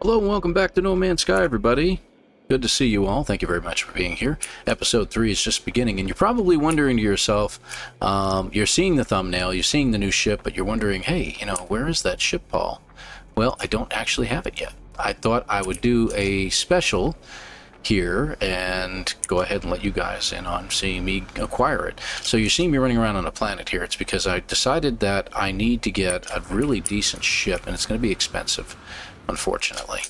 Hello and welcome back to No Man's Sky, everybody. Good to see you all. Thank you very much for being here. Episode 3 is just beginning, and you're probably wondering to yourself, you're seeing the thumbnail, you're seeing the new ship, but you're wondering, hey, where is that ship, Paul? Well, I don't actually have it yet. I thought I would do a special here and go ahead and let you guys in on seeing me acquire it. So you see me running around on a planet here. It's because I decided that I need to get a really decent ship, and it's going to be expensive, unfortunately.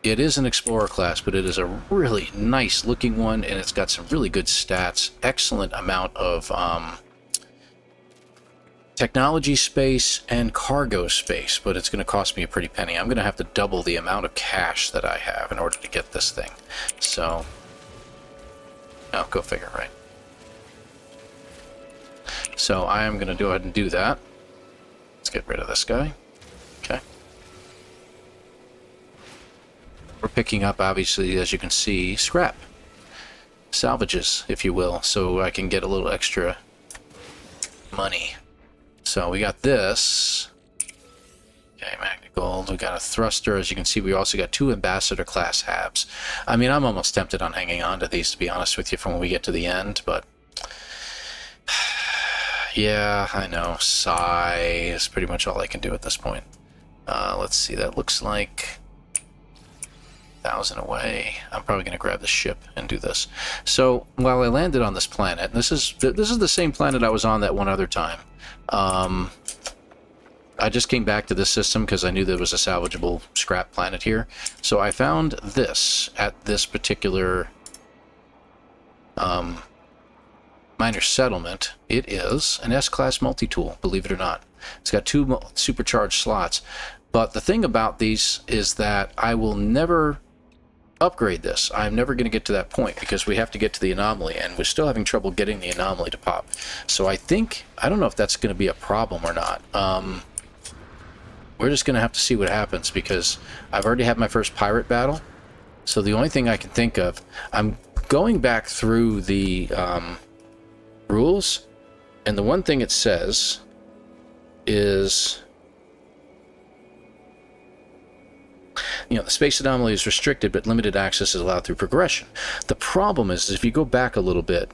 It is an Explorer class, but it is a really nice looking one, and it's got some really good stats, excellent amount of technology space and cargo space, but it's going to cost me a pretty penny. I'm going to have to double the amount of cash that I have in order to get this thing. So, oh, go figure, right? So I am going to go ahead and do that. Let's get rid of this guy. Okay. We're picking up, obviously, as you can see, scrap. Salvages, if you will, so I can get a little extra money. So we got this. Okay, magnet gold. We got a thruster. As you can see, we also got 2 ambassador class halves. I mean, I'm almost tempted on hanging on to these, to be honest with you, from when we get to the end, but yeah, I know. Sigh is pretty much all I can do at this point. Let's see. That looks like 1,000 away. I'm probably going to grab the ship and do this. So while I landed on this planet, and this is the same planet I was on that one other time. I just came back to this system because I knew there was a salvageable scrap planet here. So I found this at this particular minor settlement. It is an S-class multi-tool, believe it or not. It's got 2 supercharged slots. But the thing about these is that I will never upgrade this. I'm never going to get to that point because we have to get to the Anomaly, and we're still having trouble getting the Anomaly to pop. So I don't know if that's going to be a problem or not. We're just going to have to see what happens because I've already had my first pirate battle. So the only thing I can think of, I'm going back through the rules, and the one thing it says is, the space anomaly is restricted, but limited access is allowed through progression. The problem is if you go back a little bit,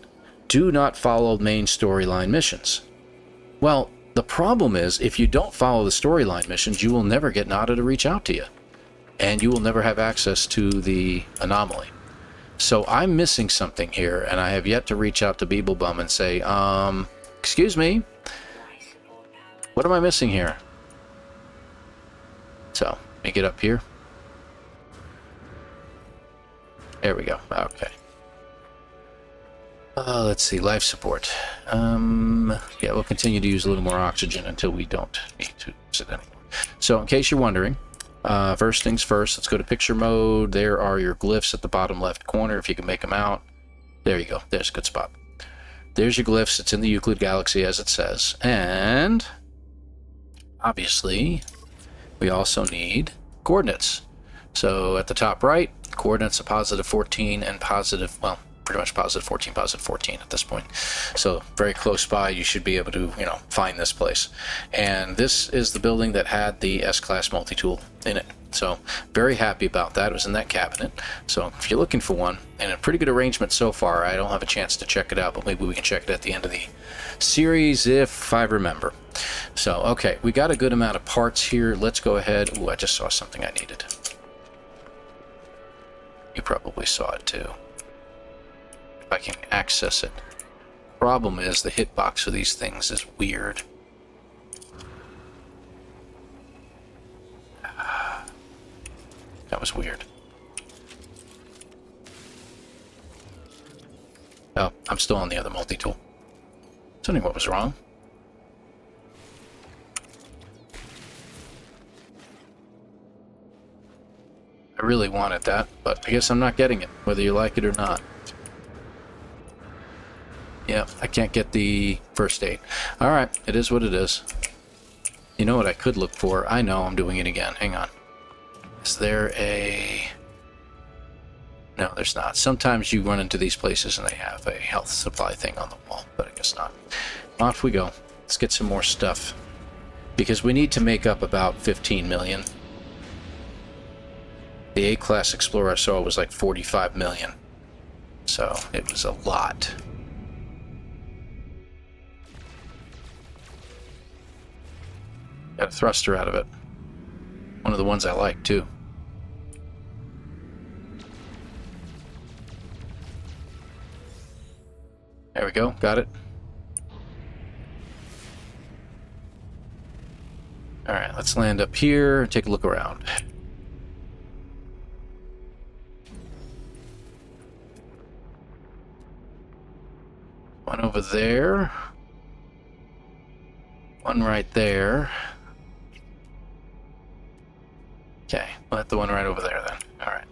do not follow main storyline missions. Well, the problem is if you don't follow the storyline missions, you will never get Nada to reach out to you, and you will never have access to the anomaly. So I'm missing something here, and I have yet to reach out to Beeblebum and say, excuse me, what am I missing here? So, let me get up here. There we go. Okay. Let's see. Life support. Yeah, we'll continue to use a little more oxygen until we don't need to use it anymore. So, in case you're wondering, first things first, let's go to picture mode. There are your glyphs at the bottom left corner, if you can make them out. There you go. There's a good spot. There's your glyphs. It's in the Euclid Galaxy, as it says. And, obviously, we also need coordinates. So, at the top right, coordinates of positive 14 and positive, well, pretty much positive 14, positive 14 at this point. So very close by, you should be able to, find this place. And this is the building that had the S-Class multi-tool in it. So very happy about that. It was in that cabinet. So if you're looking for one, and a pretty good arrangement so far, I don't have a chance to check it out, but maybe we can check it at the end of the series if I remember. So, okay, we got a good amount of parts here. Let's go ahead. Ooh, I just saw something I needed. You probably saw it too. If I can access it. Problem is the hitbox of these things is weird. That was weird. Oh, I'm still on the other multi-tool. I was wondering what was wrong. I really wanted that, but I guess I'm not getting it, whether you like it or not. Yeah, I can't get the first aid. Alright, it is what it is. You know what I could look for? I know, I'm doing it again. Hang on. Is there a... No, there's not. Sometimes you run into these places and they have a health supply thing on the wall, but I guess not. Off we go. Let's get some more stuff. because we need to make up about 15 million. The A-class Explorer I saw was like 45 million. So it was a lot. Got a thruster out of it. One of the ones I like, too. There we go, got it. Alright, let's land up here and take a look around. One over there. One right there. Okay, we'll have the one right over there then. Alright.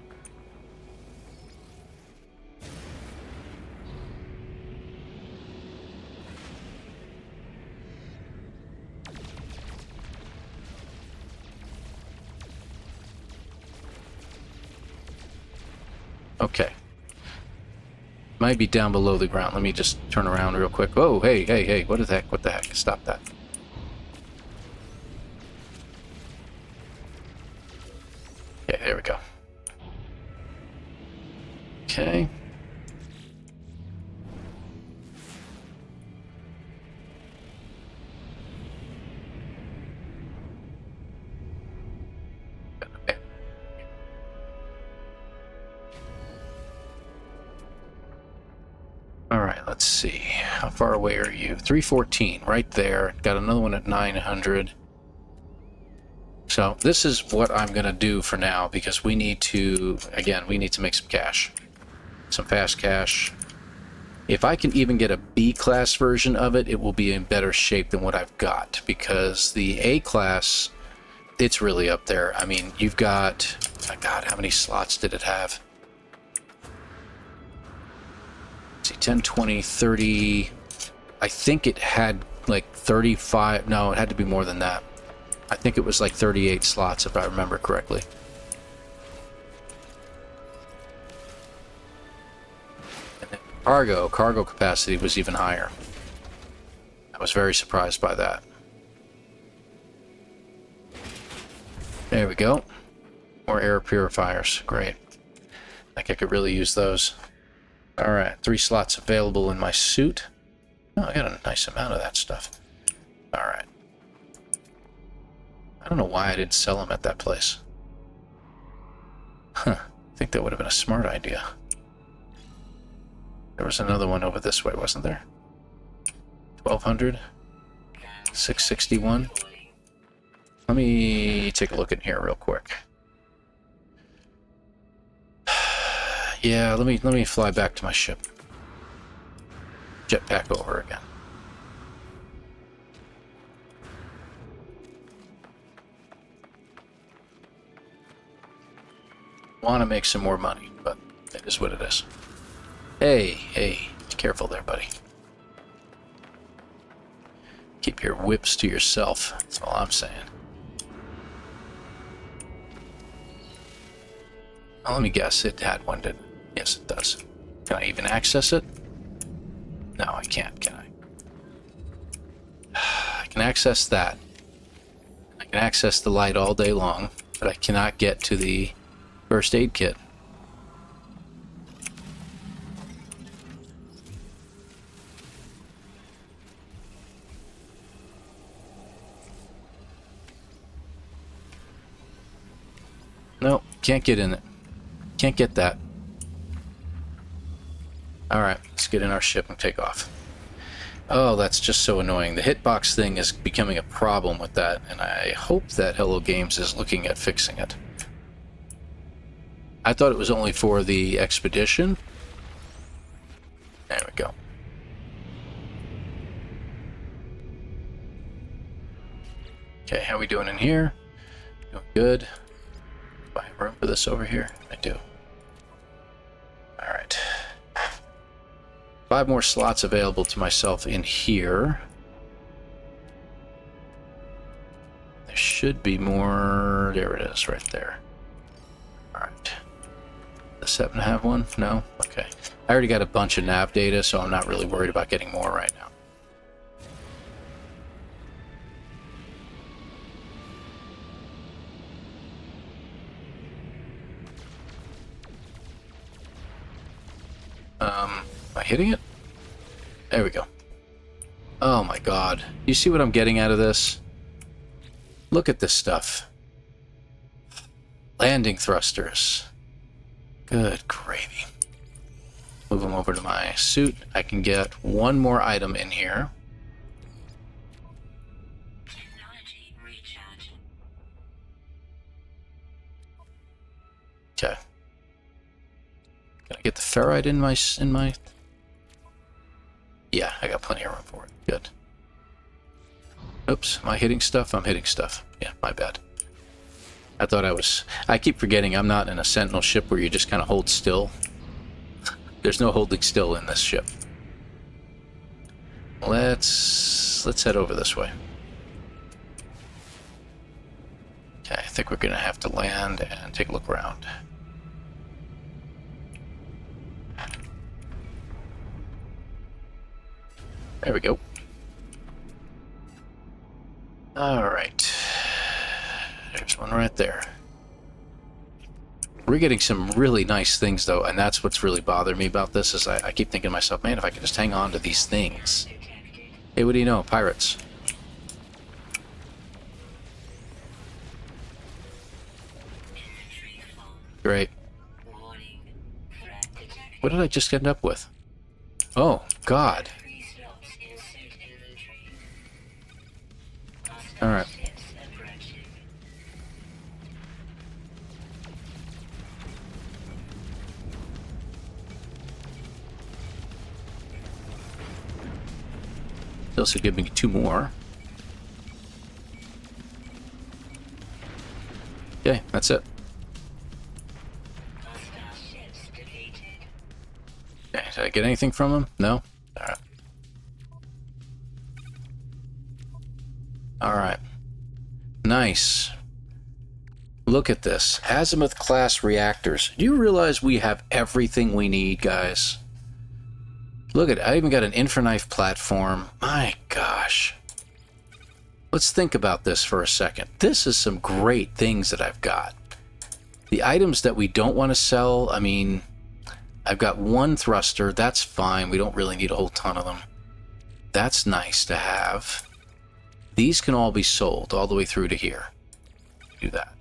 Okay. Might be down below the ground. Let me just turn around real quick. Oh, hey, hey, hey. What the heck? What the heck? Stop that. Okay, there we go. Okay. Alright, let's see. How far away are you? 314, right there. Got another one at 900. So this is what I'm going to do for now, because we need to, again, we need to make some cash. Some fast cash. If I can even get a B-class version of it, it will be in better shape than what I've got, because the A-class, it's really up there. I mean, you've got, oh God, how many slots did it have? 10, 20, 30. I think it had like 35. No, it had to be more than that. I think it was like 38 slots, if I remember correctly. And then cargo capacity was even higher. I was very surprised by that. There we go. More air purifiers. Great. I think I could really use those. Alright, 3 slots available in my suit. Oh, I got a nice amount of that stuff. Alright. I don't know why I didn't sell them at that place. Huh. I think that would have been a smart idea. There was another one over this way, wasn't there? 1200? 661? Let me take a look in here real quick. Yeah, let me fly back to my ship. Jetpack over again. Want to make some more money, but it is what it is. Hey, hey, be careful there, buddy. Keep your whips to yourself. That's all I'm saying. Well, let me guess, it had one, didn't it? Yes, it does. Can I even access it? No, I can't, can I? I can access that. I can access the light all day long, but I cannot get to the first aid kit. Nope, can't get in it. Can't get that. Alright, let's get in our ship and take off. Oh, that's just so annoying. The hitbox thing is becoming a problem with that, and I hope that Hello Games is looking at fixing it. I thought it was only for the expedition. There we go. Okay, how are we doing in here? Doing good. Do I have room for this over here? I do. Alright. 5 more slots available to myself in here. There should be more. There it is, right there. Alright. Does 7 have one? No? Okay. I already got a bunch of nav data, so I'm not really worried about getting more right now. hitting it? There we go. Oh my god. You see what I'm getting out of this? Look at this stuff. Landing thrusters. Good gravy. Move them over to my suit. I can get one more item in here. Okay. Can I get the ferrite in my... Yeah, I got plenty of room for it. Good. Oops, am I hitting stuff? I'm hitting stuff. Yeah, my bad. I thought I was... I keep forgetting I'm not in a Sentinel ship where you just kind of hold still. There's no holding still in this ship. Let's head over this way. Okay, I think we're going to have to land and take a look around. There we go. Alright. There's one right there. We're getting some really nice things, though, and that's what's really bothering me about this, is I keep thinking to myself, man, if I could just hang on to these things. Hey, what do you know? Pirates. Great. What did I just end up with? Oh, God. Alright. They also give me 2 more. Okay, that's it. Okay, did I get anything from him? No? Alright. Alright. Nice. Look at this. Azimuth class reactors. Do you realize we have everything we need, guys? Look at it. I even got an Infraknife platform. My gosh. Let's think about this for a second. This is some great things that I've got. The items that we don't want to sell, I mean, I've got 1 thruster. That's fine. We don't really need a whole ton of them. That's nice to have. These can all be sold all the way through to here. Do that.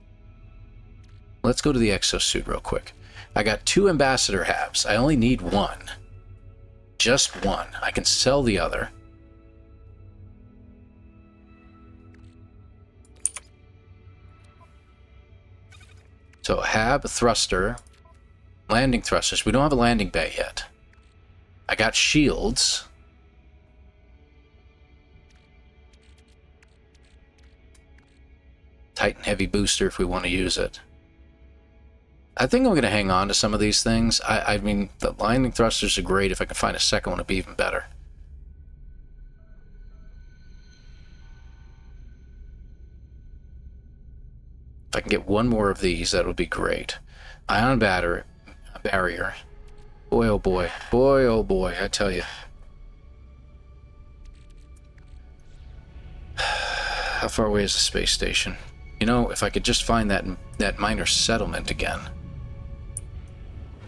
Let's go to the exosuit real quick. I got 2 ambassador halves. I only need 1. Just 1. I can sell the other. So hab, thruster, landing thrusters. We don't have a landing bay yet. I got shields. Titan heavy booster if we want to use it. I think I'm going to hang on to some of these things. I mean, the landing thrusters are great. If I can find a second one, it'd be even better. If I can get 1 more of these, that would be great. Ion barrier. Boy, oh boy. Boy, oh boy, I tell you. How far away is the space station? You know, if I could just find that minor settlement again.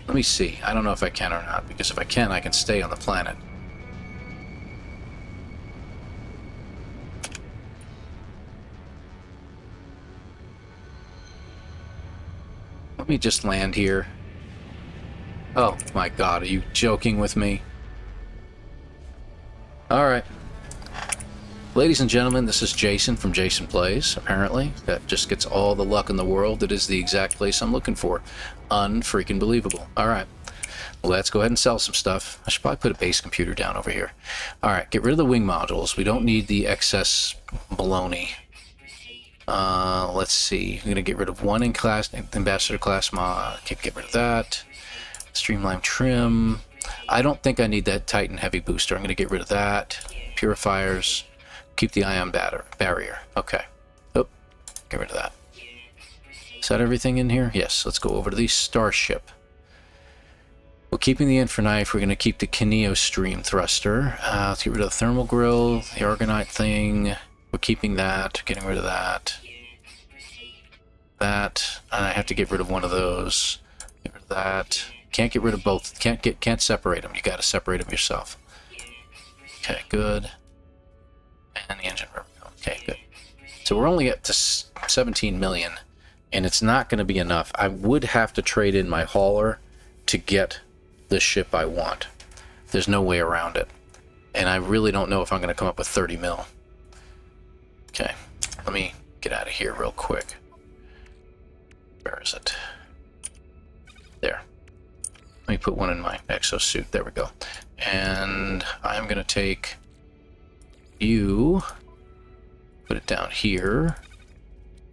Let me see. I don't know if I can or not, because if I can stay on the planet. Let me just land here. Oh my god, are you joking with me? Alright. Ladies and gentlemen, this is Jason from Jason Plays, apparently. That just gets all the luck in the world. It is the exact place I'm looking for. Unfreaking believable. Alright. Let's go ahead and sell some stuff. I should probably put a base computer down over here. Alright, get rid of the wing modules. We don't need the excess baloney. Let's see. I'm going to get rid of 1 in class, ambassador class mod. Get rid of that. Streamline trim. I don't think I need that Titan heavy booster. I'm going to get rid of that. Purifiers. Keep the ion barrier. Okay. Oh, get rid of that. Is that everything in here? Yes. Let's go over to the starship. We're keeping the Infraknife. We're going to keep the Kineo stream thruster. Let's get rid of the thermal grill, the Argonite thing. We're keeping that. Getting rid of that. That. And I have to get rid of one of those. Get rid of that. Can't get rid of both. Can't separate them. You got to separate them yourself. Okay, good. And the engine room. Okay, good. So we're only up to 17 million, and it's not going to be enough. I would have to trade in my hauler to get the ship I want. There's no way around it. And I really don't know if I'm going to come up with 30 mil. Okay, let me get out of here real quick. Where is it? There. Let me put one in my exosuit. There we go. And I'm going to take you, put it down here,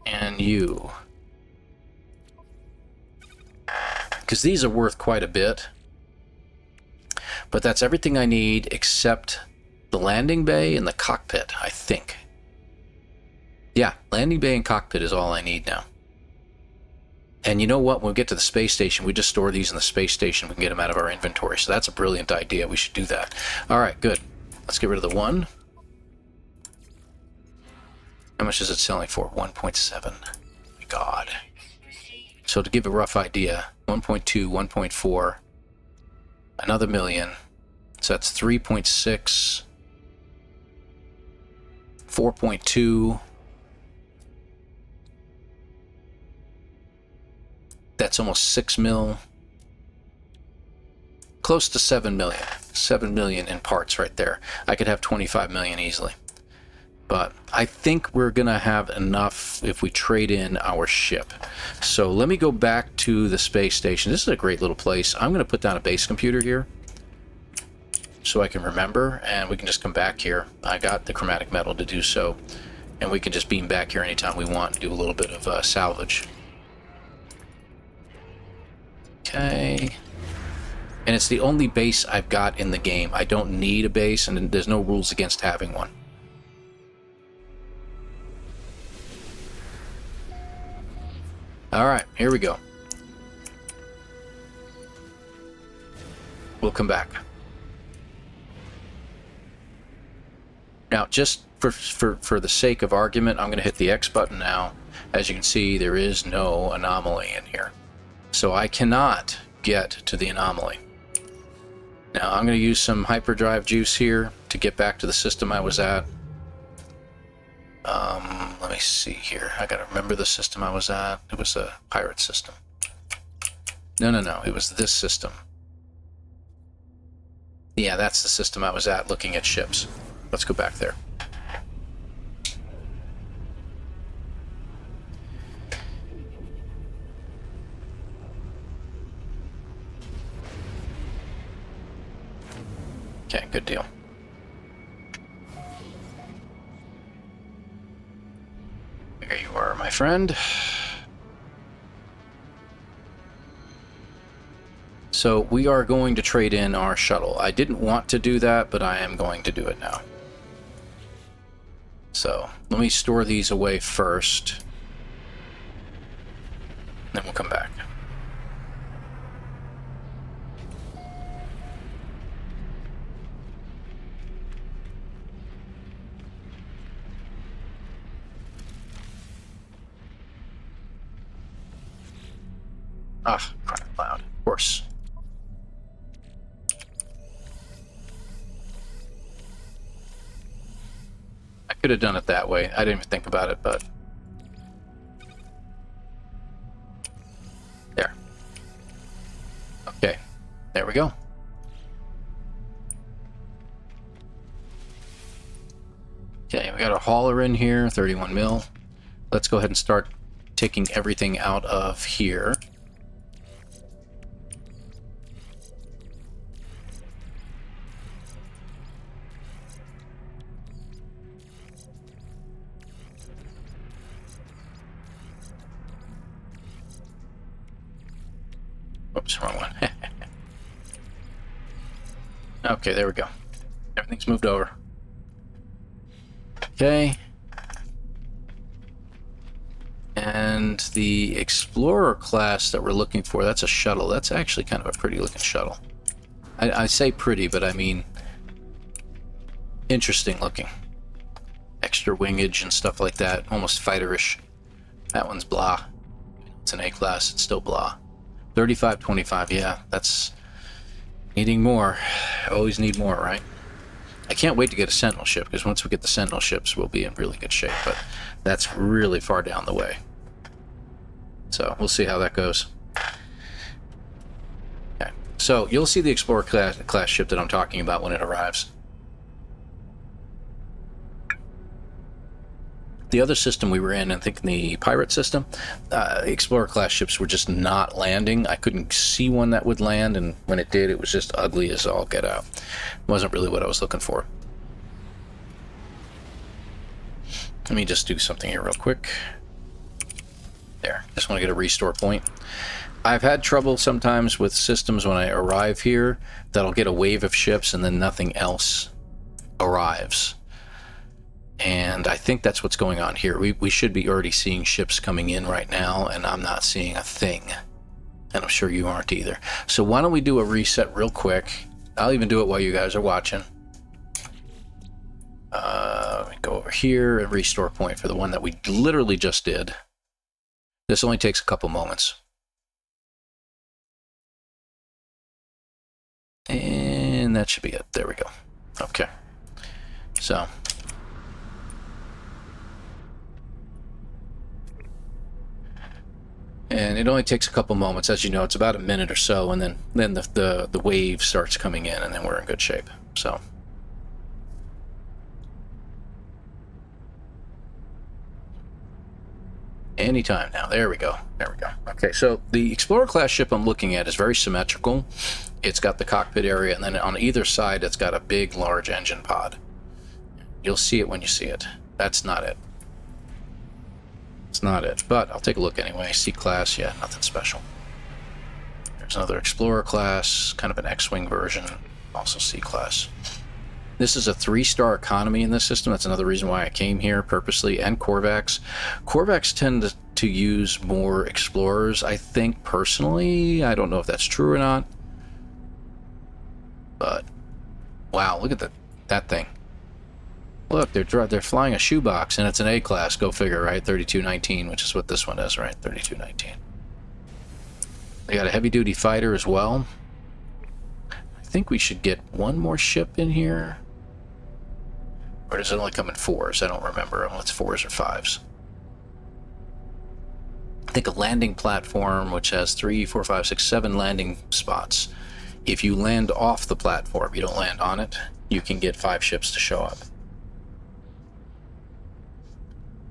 and you. Because these are worth quite a bit. But that's everything I need except the landing bay and the cockpit, I think. Yeah, landing bay and cockpit is all I need now. And you know what? When we get to the space station, we just store these in the space station. We can get them out of our inventory. So that's a brilliant idea. We should do that. All right, good. Let's get rid of the one. How much is it selling for? 1.7. My God. So to give a rough idea, 1.2, 1.4, another million. So that's 3.6, 4.2. That's almost 6 mil. Close to 7 million. 7 million in parts right there. I could have 25 million easily. But I think we're going to have enough if we trade in our ship. So let me go back to the space station. This is a great little place. I'm going to put down a base computer here so I can remember, and we can just come back here. I got the chromatic metal to do so, and we can just beam back here anytime we want and do a little bit of salvage. Okay. And it's the only base I've got in the game. I don't need a base, and there's no rules against having one. Alright, here we go. We'll come back. Now, just for the sake of argument, I'm going to hit the X button now. As you can see, there is no anomaly in here. So I cannot get to the anomaly. Now, I'm going to use some hyperdrive juice here to get back to the system I was at. Let me see here. I gotta remember the system I was at. It was a pirate system. No. It was this system. Yeah, that's the system I was at looking at ships. Let's go back there. Okay, good deal. There you are, my friend. So we are going to trade in our shuttle. I didn't want to do that, but I am going to do it now. So let me store these away first. Then we'll come back. Ah, crying out loud. Of course. I could have done it that way. I didn't even think about it, but... There. Okay. There we go. Okay, we got a hauler in here, 31 mil. Let's go ahead and start taking everything out of here. Oops, wrong one. Okay, there we go. Everything's moved over. Okay. And the Explorer class that we're looking for, that's a shuttle. That's actually kind of a pretty looking shuttle. I say pretty, but I mean interesting looking. Extra wingage and stuff like that. Almost fighterish. That one's blah. It's an A class, it's still blah. 35.25, yeah, that's needing more. Always need more, right? I can't wait to get a Sentinel ship, because once we get the Sentinel ships, we'll be in really good shape, but that's really far down the way. So we'll see how that goes. Okay, so you'll see the Explorer class ship that I'm talking about when it arrives. The other system we were in, I think the pirate system, Explorer class ships were just not landing. I couldn't see one that would land, and when it did, it was just ugly as all get out. It wasn't really what I was looking for. Let me just do something here real quick. There, just want to get a restore point. I've had trouble sometimes with systems when I arrive here that I'll get a wave of ships and then nothing else arrives. And I think that's what's going on here. We should be already seeing ships coming in right now, and I'm not seeing a thing. And I'm sure you aren't either. So why don't we do a reset real quick? I'll even do it while you guys are watching. Let me go over here and restore point for the one that we literally just did. This only takes a couple moments. And that should be it. There we go. Okay. So... and it only takes a couple moments. As you know, it's about a minute or so, and then the wave starts coming in, and then we're in good shape. So anytime now. There we go. There we go. Okay, so the Explorer class ship I'm looking at is very symmetrical. It's got the cockpit area, and then on either side it's got a big, large engine pod. You'll see it when you see it. That's not it. It's not it, but I'll take a look anyway. C-class, yeah, nothing special. There's another Explorer class, kind of an X-Wing version, also C-class. This is a 3-star economy in this system. That's another reason why I came here purposely, and Korvax. Korvax tend to use more Explorers, I think, personally. I don't know if that's true or not. But, wow, look at that thing. Look, they're flying a shoebox, and it's an A-class. Go figure, right? 3219, which is what this one is, right? 3219. They got a heavy-duty fighter as well. I think we should get one more ship in here. Or does it only come in 4s? I don't remember. Well, it's 4s or 5s. I think a landing platform, which has 3, 4, 5, 6, 7 landing spots. If you land off the platform, you don't land on it, you can get 5 ships to show up.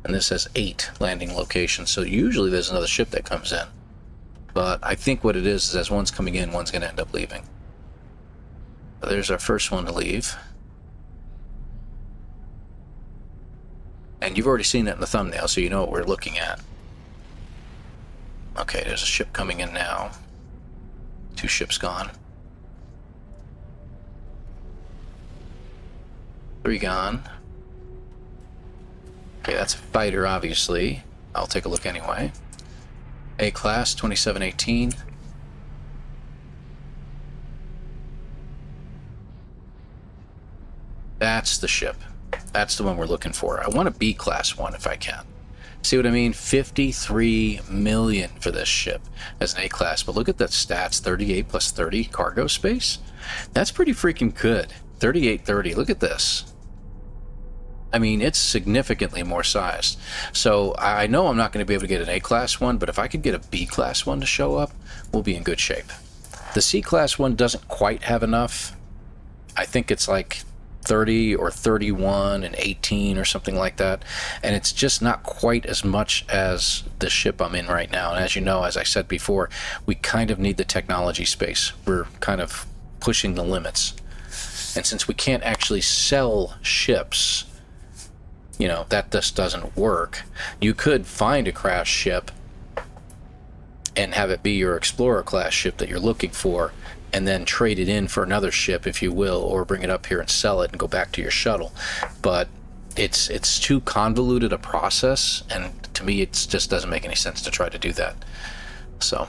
And this has 8 landing locations, so usually there's another ship that comes in. But I think what it is as one's coming in, one's going to end up leaving. So there's our first one to leave. And you've already seen it in the thumbnail, so you know what we're looking at. Okay, there's a ship coming in now. 2 ships gone. 3 gone. Okay, that's a fighter, obviously. I'll take a look anyway. A-class, 2718. That's the ship. That's the one we're looking for. I want a B-class one if I can. See what I mean? 53 million for this ship as an A-class. But look at the stats, 38 plus 30 cargo space. That's pretty freaking good. 3830, look at this. I mean, it's significantly more sized. So I know I'm not going to be able to get an A-class one, but if I could get a B-class one to show up, we'll be in good shape. The C-class one doesn't quite have enough. I think it's like 30 or 31 and 18 or something like that. And it's just not quite as much as the ship I'm in right now. And as you know, as I said before, we kind of need the technology space. We're kind of pushing the limits. And since we can't actually sell ships, you know, that just doesn't work. You could find a crashed ship and have it be your Explorer class ship that you're looking for, and then trade it in for another ship, if you will, or bring it up here and sell it and go back to your shuttle. But it's too convoluted a process, and to me it just doesn't make any sense to try to do that. So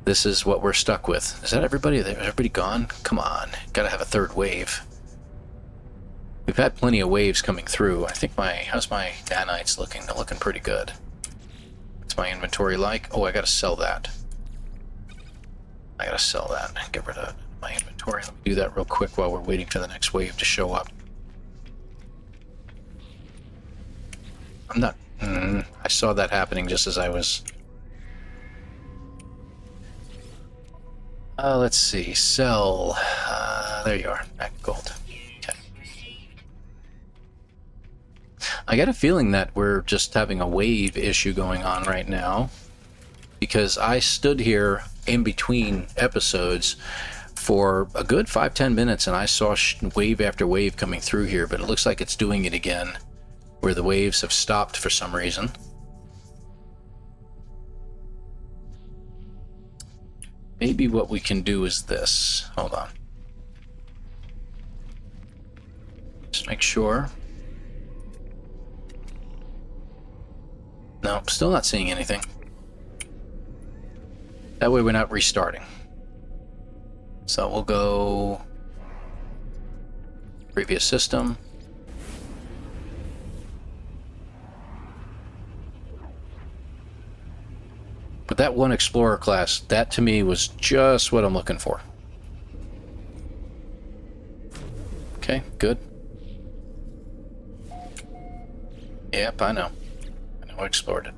this is what we're stuck with. Is that everybody? Is everybody gone? Come on, gotta have a third wave. We've had plenty of waves coming through. I think how's my nanites looking? They're looking pretty good. What's my inventory like? Oh, I gotta sell that. I gotta sell that and get rid of my inventory. Let me do that real quick while we're waiting for the next wave to show up. I'm not... I saw that happening just as I was... let's see. Sell. There you are. Back gold. Okay. I got a feeling that we're just having a wave issue going on right now, because I stood here in between episodes for a good 5-10 minutes and I saw wave after wave coming through here, but it looks like it's doing it again, where the waves have stopped for some reason. Maybe what we can do is this. Hold on. Just make sure. No, still not seeing anything. That way we're not restarting. So we'll go previous system. But that one Explorer class, that to me was just what I'm looking for. Okay, good. Yep, I know. I know I explored it.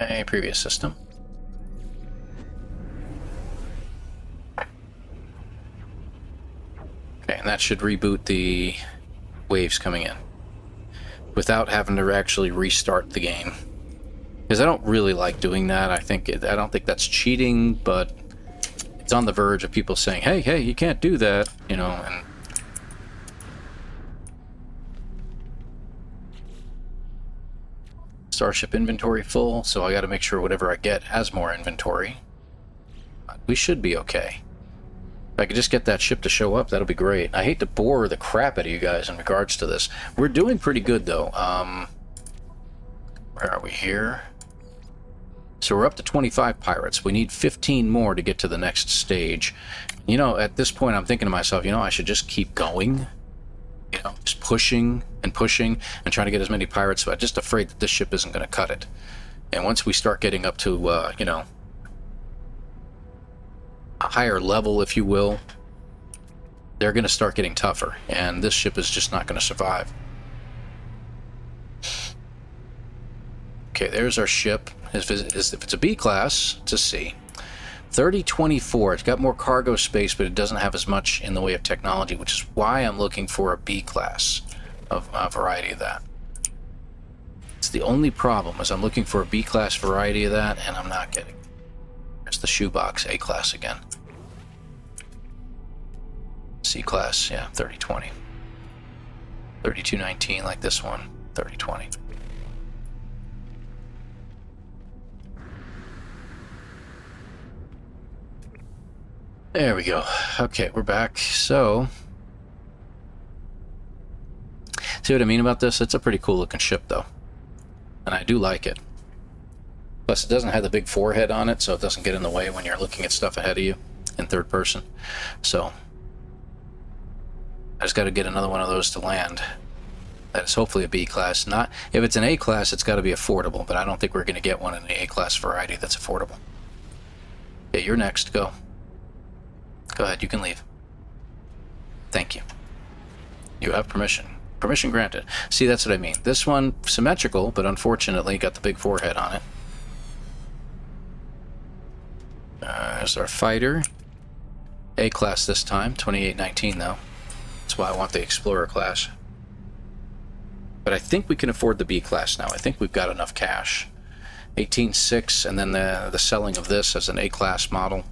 Okay, previous system. Okay, and that should reboot the waves coming in without having to actually restart the game. Because I don't really like doing that. I don't think that's cheating, but it's on the verge of people saying, hey, you can't do that, you know, and Starship inventory full, so I got to make sure whatever I get has more inventory. We should be okay. If I could just get that ship to show up, that'll be great. I hate to bore the crap out of you guys in regards to this. We're doing pretty good, though. Where are we here? So we're up to 25 pirates. We need 15 more to get to the next stage. You know, at this point, I'm thinking to myself, you know, I should just keep going. You know, just pushing and trying to get as many pirates. But I'm just afraid that this ship isn't going to cut it. And once we start getting up to, you know, a higher level, if you will, they're going to start getting tougher. And this ship is just not going to survive. Okay, there's our ship. If it's a B class, it's a C. 3024. It's got more cargo space, but it doesn't have as much in the way of technology, which is why I'm looking for a B class of a variety of that. It's the only problem, is I'm looking for a B class variety of that, and I'm not getting. There's the shoebox, A class again. C class, yeah, 3020. 3219, like this one, 3020. There we go. Okay, we're back. So, see what I mean about this? It's a pretty cool looking ship, though. And I do like it. Plus, it doesn't have the big forehead on it, so it doesn't get in the way when you're looking at stuff ahead of you in third person. So, I just got to get another one of those to land. That is hopefully a B class. Not if it's an A class, it's got to be affordable, but I don't think we're going to get one in the A class variety that's affordable. Okay, you're next. Go. Go ahead, you can leave. Thank you. You have permission. Permission granted. See, that's what I mean. This one, symmetrical, but unfortunately got the big forehead on it. There's our fighter. A class this time, 2819 though. That's why I want the Explorer class. But I think we can afford the B class now. I think we've got enough cash. 18.6, and then the selling of this as an A class model.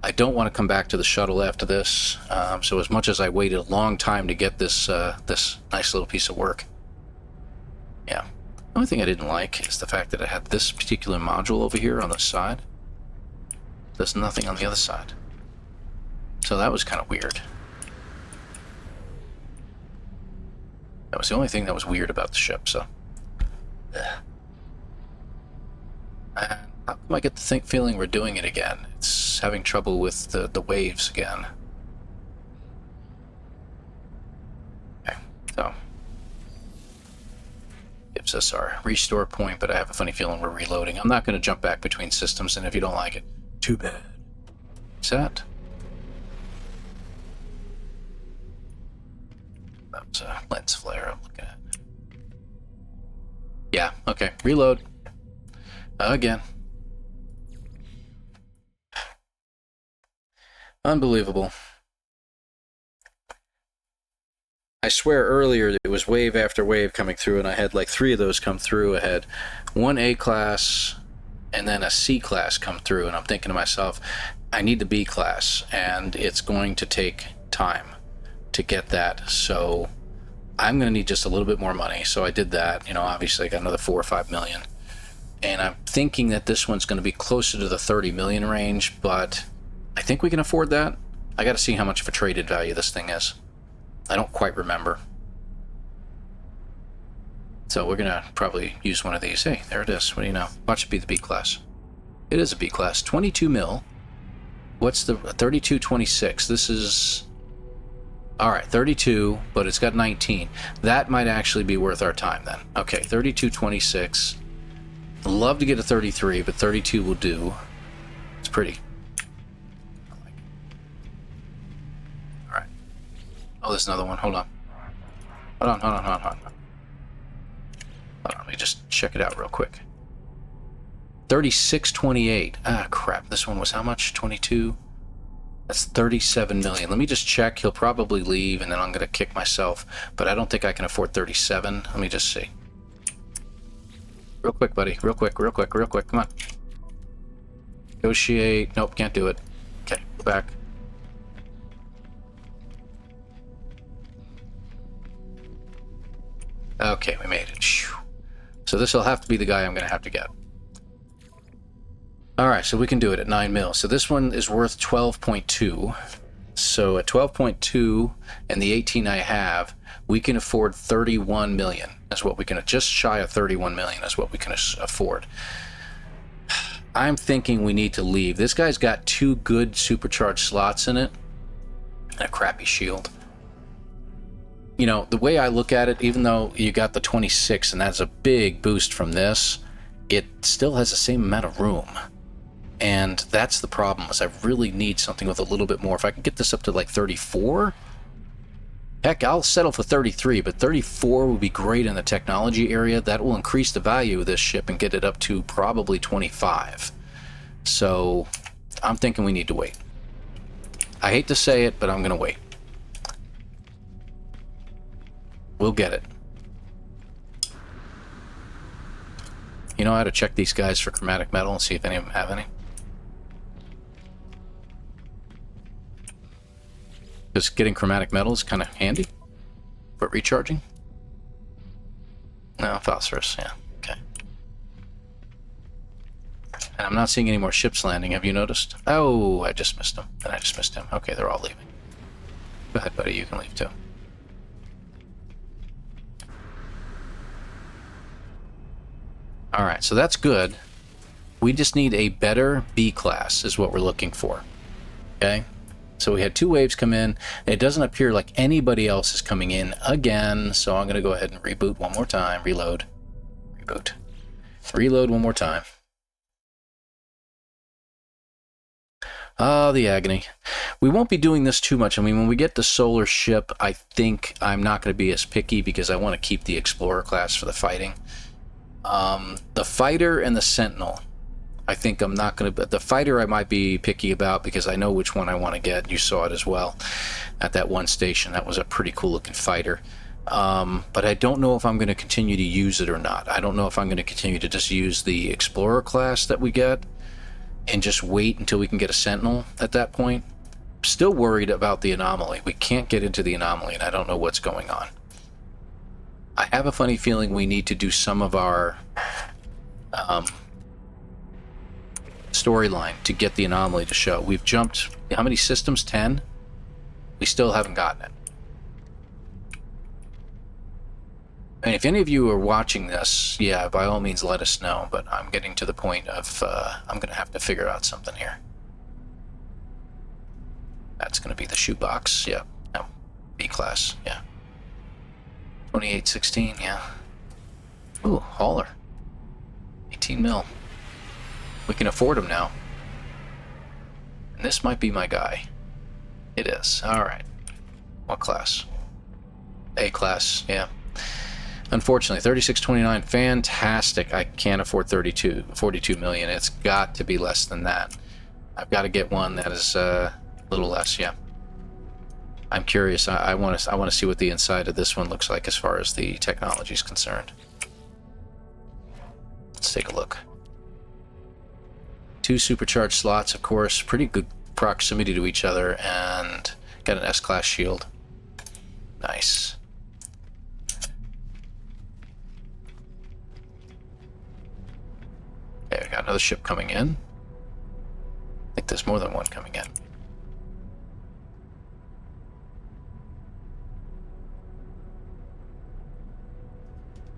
I don't want to come back to the shuttle after this, so as much as I waited a long time to get this this nice little piece of work. Yeah. The only thing I didn't like is the fact that I had this particular module over here on the side. There's nothing on the other side. So that was kind of weird. That was the only thing that was weird about the ship, so. And how come I get the feeling we're doing it again? It's having trouble with the waves again. Okay, so. Gives us our restore point, but I have a funny feeling we're reloading. I'm not going to jump back between systems, and if you don't like it, Too bad. What's that? That was a lens flare I'm looking at. Yeah, okay. Reload. Again. Unbelievable. I swear earlier it was wave after wave coming through, and I had like 3 of those come through. I had one A class and then a C class come through, and I'm thinking to myself, I need the B class, and it's going to take time to get that, so I'm going to need just a little bit more money. So I did that. You know, obviously I got another 4 or 5 million, and I'm thinking that this one's going to be closer to the 30 million range, but I think we can afford that. I got to see how much of a traded value this thing is. I don't quite remember. So we're going to probably use one of these. Hey, there it is. What do you know? Watch it be the B class. It is a B class. 22 mil. What's the 3226? This is... Alright, 32, but it's got 19. That might actually be worth our time then. Okay, 3226. I'd love to get a 33, but 32 will do. It's pretty. Alright. Oh, there's another one. Hold on. Hold on. Let me just check it out real quick. 3628. Ah, crap. This one was how much? 22? That's 37 million. Let me just check. He'll probably leave, and then I'm going to kick myself. But I don't think I can afford 37. Let me just see. Real quick, buddy. Real quick. Come on. Negotiate. Nope, can't do it. Okay, go back. Okay, we made it. So this will have to be the guy I'm going to have to get. Alright, so we can do it at 9 mil. So this one is worth 12.2. So at 12.2 and the 18 I have, we can afford 31 million. That's what we can, just shy of 31 million is what we can afford. I'm thinking we need to leave. This guy's got 2 good supercharged slots in it and a crappy shield. You know, the way I look at it, even though you got the 26 and that's a big boost from this, it still has the same amount of room. And that's the problem, is I really need something with a little bit more. If I can get this up to like 34, heck, I'll settle for 33, but 34 would be great in the technology area. That will increase the value of this ship and get it up to probably 25. So I'm thinking we need to wait. I hate to say it, but I'm going to wait. We'll get it. You know how to check these guys for chromatic metal and see if any of them have any? Because getting chromatic metal is kind of handy for recharging. No, phosphorus, yeah, okay. And I'm not seeing any more ships landing, have you noticed? Oh, I just missed them. And I just missed him. Okay, they're all leaving. Go ahead, buddy, you can leave too. Alright, so that's good. We just need a better B class is what we're looking for. Okay? So we had 2 waves come in. And it doesn't appear like anybody else is coming in again, so I'm going to go ahead and reboot one more time. Reload. Reboot. Reload one more time. Ah, the agony. We won't be doing this too much. I mean, when we get the solar ship, I think I'm not going to be as picky because I want to keep the Explorer class for the fighting. The fighter and the sentinel, I think I'm not going to... The fighter I might be picky about because I know which one I want to get. You saw it as well at that one station. That was a pretty cool looking fighter. But I don't know if I'm going to continue to use it or not. I don't know if I'm going to continue to just use the Explorer class that we get and just wait until we can get a sentinel at that point. Still worried about the Anomaly. We can't get into the Anomaly and I don't know what's going on. I have a funny feeling we need to do some of our storyline to get the Anomaly to show. We've jumped, how many systems? 10? We still haven't gotten it. And if any of you are watching this, yeah, by all means let us know, but I'm getting to the point of I'm going to have to figure out something here. That's going to be the shoebox, yeah. No, B class, yeah. 2816, yeah. Ooh, hauler. 18 mil. We can afford them now. And this might be my guy. It is. Alright. What class? A class, yeah. Unfortunately, 3629, fantastic. I can't afford 42 million. It's got to be less than that. I've got to get one that is a little less, yeah. I'm curious. I want to see what the inside of this one looks like as far as the technology is concerned. Let's take a look. 2 supercharged slots, of course, pretty good proximity to each other, and got an S-class shield. Nice. Okay, we got another ship coming in. I think there's more than one coming in.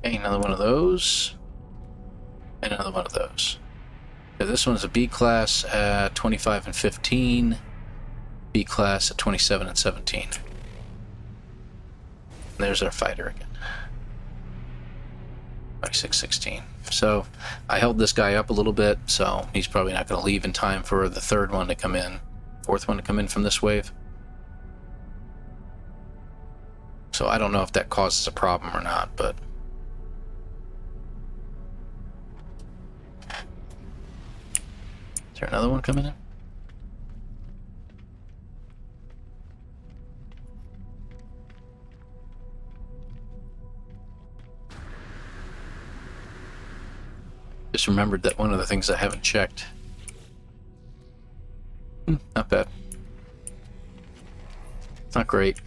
Okay, another one of those. And another one of those. So this one's a B class at 25 and 15. B class at 27 and 17. And there's our fighter again. 26, 16. So I held this guy up a little bit, so he's probably not going to leave in time for the third one to come in. Fourth one to come in from this wave. So I don't know if that causes a problem or not, but... Is there another one coming in? Just remembered that one of the things I haven't checked. Not bad. Not great.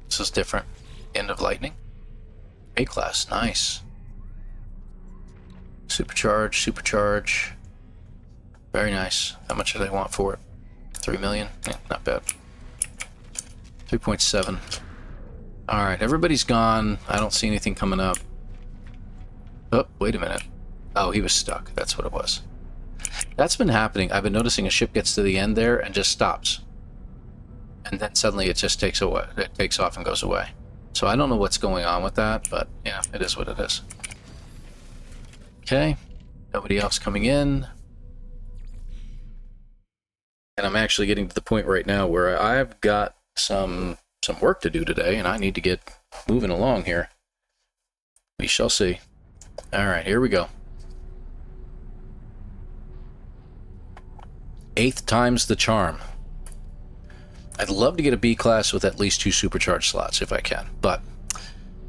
This is different. End of lightning. A class, nice. Supercharge. Very nice. How much do they want for it? 3 million? Yeah, not bad. 3.7. Alright, everybody's gone. I don't see anything coming up. Oh, wait a minute. Oh, he was stuck. That's what it was. That's been happening. I've been noticing a ship gets to the end there and just stops. And then suddenly it just takes away. It takes off and goes away. So I don't know what's going on with that, but yeah, it is what it is. Okay. Nobody else coming in. And I'm actually getting to the point right now where I've got some work to do today, and I need to get moving along here. We shall see. Alright, here we go. 8th time's the charm. I'd love to get a B class with at least 2 supercharged slots if I can, but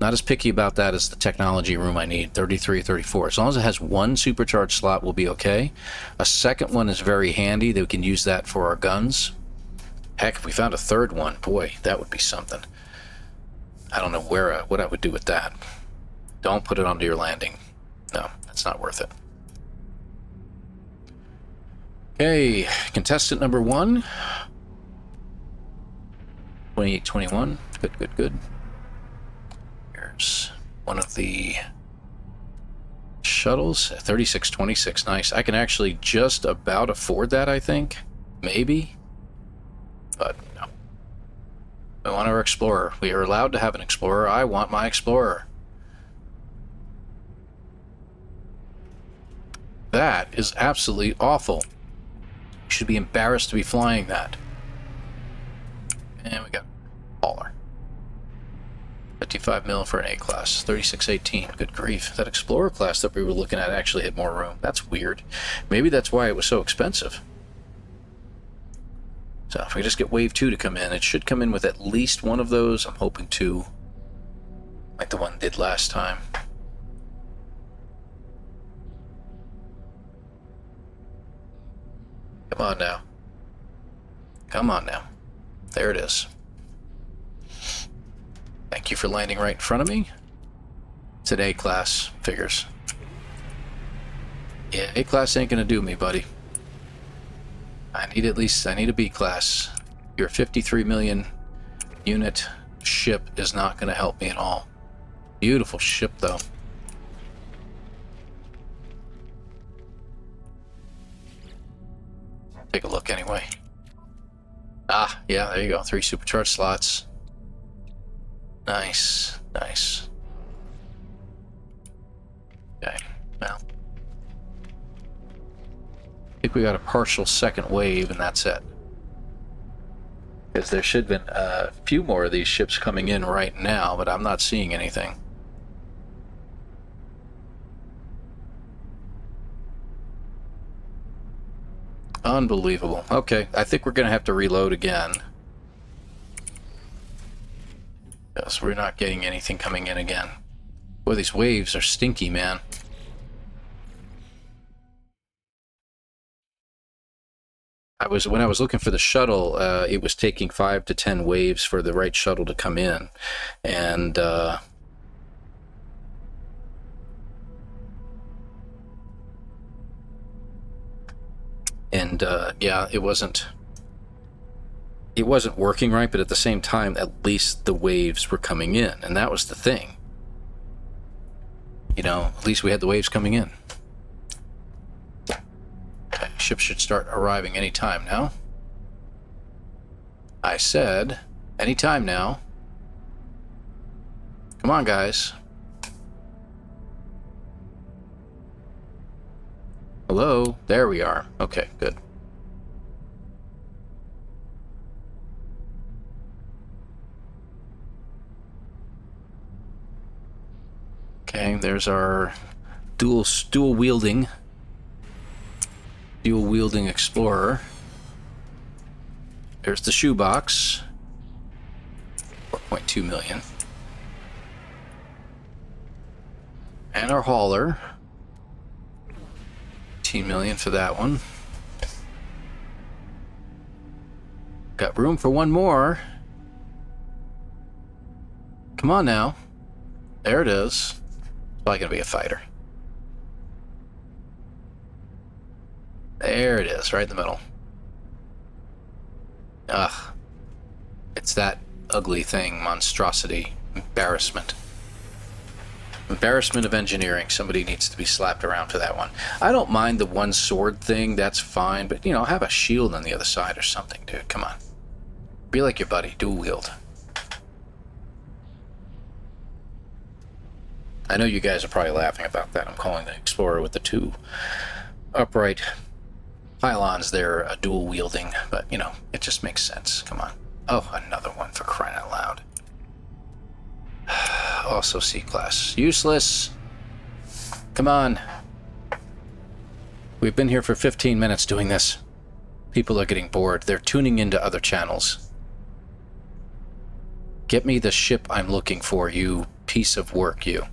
not as picky about that as the technology room I need, 33, 34. As long as it has 1 supercharged slot, we'll be okay. A second one is very handy. That we can use that for our guns. Heck, if we found a third one, boy, that would be something. I don't know what I would do with that. Don't put it onto your landing. No, that's not worth it. Okay, contestant number 1. 2821. Good. Here's one of the shuttles. 3626. Nice. I can actually just about afford that, I think. Maybe. But no. We want our explorer. We are allowed to have an explorer. I want my explorer. That is absolutely awful. You should be embarrassed to be flying that. And we got Hauler. 55 mil for an A class. 3618. Good grief. That Explorer class that we were looking at actually had more room. That's weird. Maybe that's why it was so expensive. So if we just get Wave 2 to come in, it should come in with at least one of those. I'm hoping 2. Like the one did last time. Come on now. Come on now. There it is. Thank you for landing right in front of me. It's an A-class. Figures. Yeah, A-class ain't gonna do me, buddy. I need a B-class. Your 53 million unit ship is not gonna help me at all. Beautiful ship, though. Take a look anyway. Ah, yeah, there you go. 3 supercharged slots. Nice. Okay, well. think we got a partial second wave, and that's it. Because there should have been a few more of these ships coming in right now, but I'm not seeing anything. Unbelievable. Okay, I think we're going to have to reload again. Because we're not getting anything coming in again. Boy, these waves are stinky, man. When I was looking for the shuttle, it was taking 5 to 10 waves for the right shuttle to come in. And yeah, it wasn't working right, but at the same time, at least the waves were coming in, and that was the thing. You know, at least we had the waves coming in. Okay, ships should start arriving any time now. I said, any time now. Come on, guys. Hello? There we are. Okay, good. Okay, there's our dual wielding explorer. There's the shoebox. 4.2 million. And our hauler. 18 million for that one. Got room for one more. Come on now. There it is. It's probably gonna be a fighter. There it is, right in the middle. Ugh. It's that ugly thing, monstrosity, embarrassment. Embarrassment of engineering. Somebody needs to be slapped around for that one. I don't mind the one sword thing, that's fine, but, you know, have a shield on the other side or something, dude. Come on. Be like your buddy, dual wield. I know you guys are probably laughing about that. I'm calling the Explorer with the two upright pylons there a dual wielding, but, you know, it just makes sense. Come on. Oh, another one, for crying out loud. Also C-class. Useless. Come on. We've been here for 15 minutes doing this. People are getting bored. They're tuning into other channels. Get me the ship I'm looking for, you piece of work, you.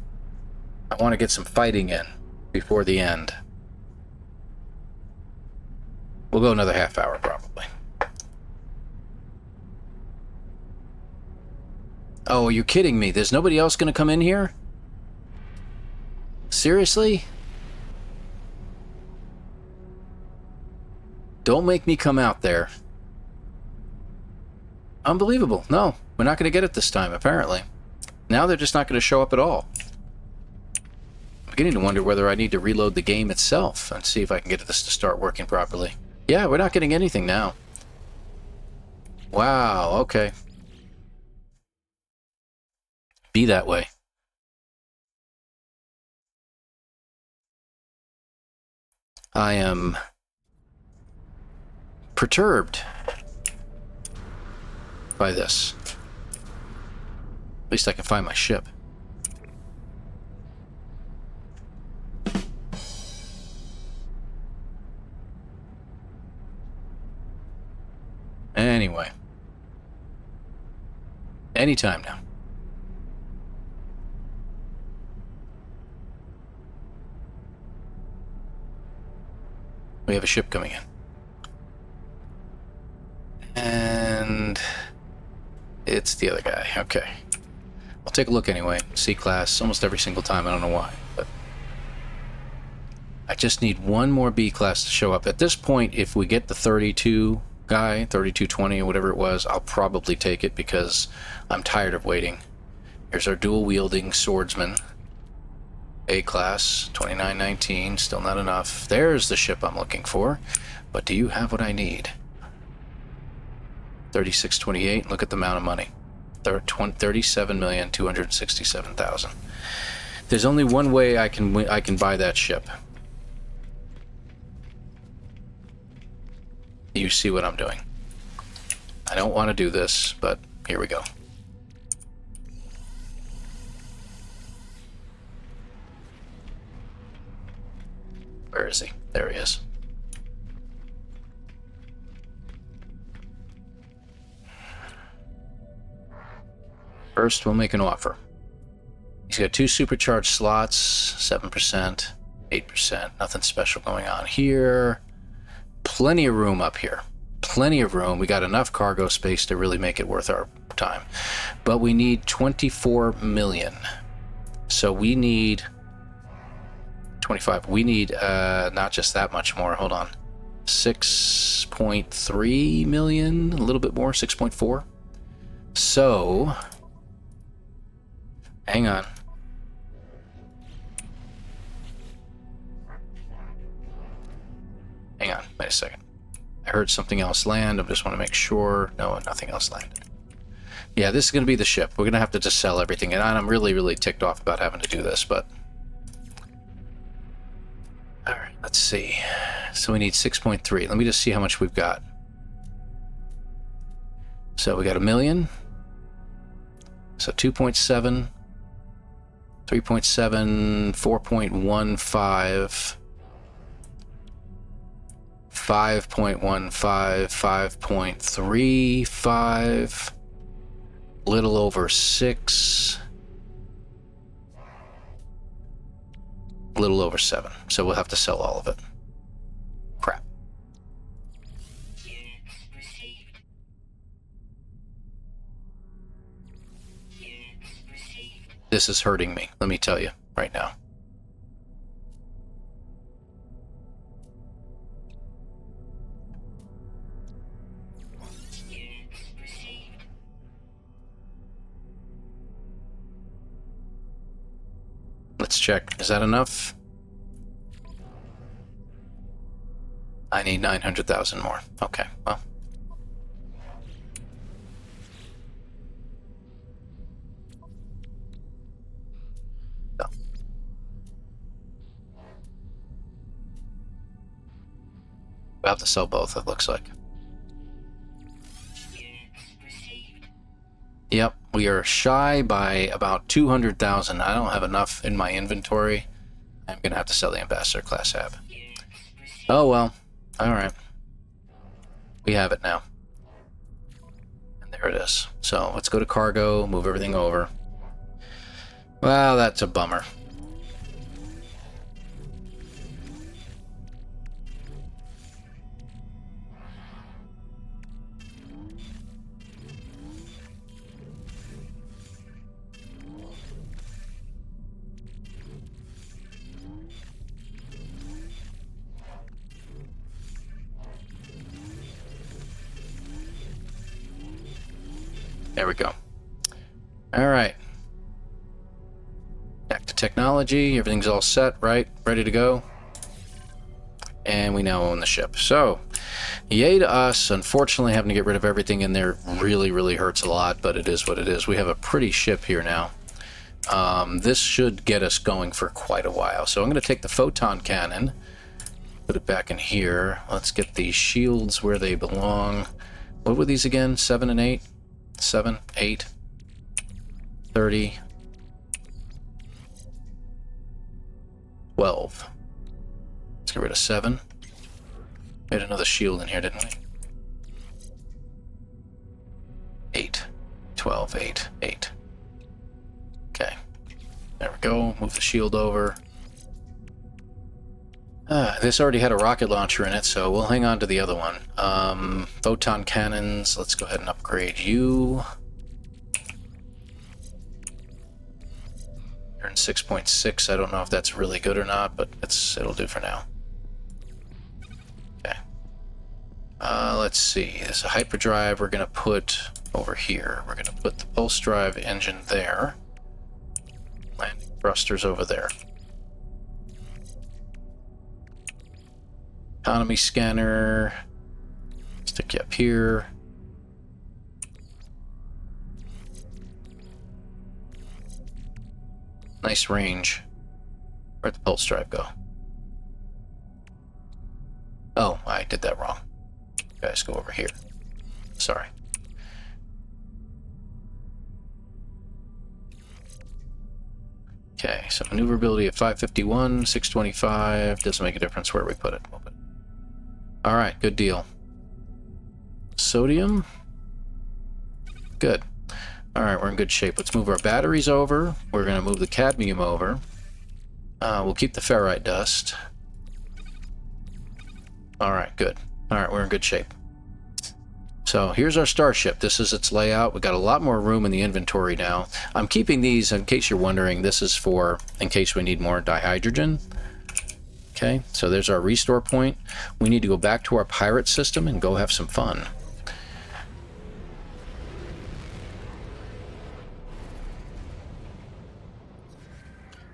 I want to get some fighting in before the end. We'll go another half hour, probably. Oh, are you kidding me? There's nobody else going to come in here? Seriously? Don't make me come out there. Unbelievable. No, we're not going to get it this time, apparently. Now they're just not going to show up at all. I'm beginning to wonder whether I need to reload the game itself and see if I can get this to start working properly. Yeah, we're not getting anything now. Wow, okay. Be that way. I am perturbed by this. At least I can find my ship. Anyway. Anytime now. We have a ship coming in. And it's the other guy. Okay. I'll take a look anyway. C-class almost every single time. I don't know why, but I just need one more B-class to show up. At this point, if we get the 32 guy, 3220 or whatever it was, I'll probably take it because I'm tired of waiting. Here's our dual-wielding swordsman. A-class, 2919, still not enough. There's the ship I'm looking for. But do you have what I need? 3628, look at the amount of money. 37,267,000. There's only one way I can buy that ship. You see what I'm doing. I don't want to do this, but here we go. Where is he? There he is. First, we'll make an offer. He's got 2 supercharged slots, 7%, 8%. Nothing special going on here. Plenty of room up here. Plenty of room. We got enough cargo space to really make it worth our time. But we need 24 million. So we need 25. We need not just that much more. Hold on. 6.3 million, a little bit more, 6.4. So hang on. Hang on, wait a second. I heard something else land. I just want to make sure. No, nothing else landed. Yeah, this is going to be the ship. We're going to have to just sell everything. And I'm really, really ticked off about having to do this, but... Alright, let's see. So we need 6.3. Let me just see how much we've got. So we got 1 million. So 2.7, 3.7, 4.15, 5.15, 5.35, little over 6, little over 7. So we'll have to sell all of it. Crap. This is hurting me, let me tell you right now. Let's check. Is that enough? I need 900,000 more. Okay, well. No. We'll have to sell both, it looks like. Yep, we are shy by about 200,000. I don't have enough in my inventory. I'm going to have to sell the Ambassador class hab. Oh well, alright. We have it now. And there it is. So let's go to cargo, move everything over. Well, that's a bummer. There we go. All right. Back to technology. Everything's all set, right? Ready to go. And we now own the ship. So, yay to us. Unfortunately, having to get rid of everything in there really, really hurts a lot, but it is what it is. We have a pretty ship here now. This should get us going for quite a while. So I'm going to take the photon cannon, put it back in here. Let's get the shields where they belong. What were these again? 7 and 8? 7, 8, 30, 12. Let's get rid of 7. We had another shield in here, didn't we? 8, 12, 8, 8. Okay. There we go. Move the shield over. This already had a rocket launcher in it, so we'll hang on to the other one. Photon cannons, let's go ahead and upgrade you. You're in 6.6, I don't know if that's really good or not, but it'll do for now. Okay. Let's see, there's a hyperdrive we're going to put over here. We're going to put the pulse drive engine there. Landing thrusters over there. Economy scanner, stick you up here. Nice range. Where'd the pulse drive go? Oh, I did that wrong. guys go over here. Sorry. Okay, so maneuverability at 551, 625. Doesn't make a difference where we put it. All right, good deal. Sodium. Good. All right, we're in good shape. Let's move our batteries over. We're going to move the cadmium over. We'll keep the ferrite dust. All right, good. All right, we're in good shape. So here's our starship. This is its layout. We've got a lot more room in the inventory now. I'm keeping these, in case you're wondering, this is for in case we need more dihydrogen. Okay, so there's our restore point. We need to go back to our pirate system and go have some fun.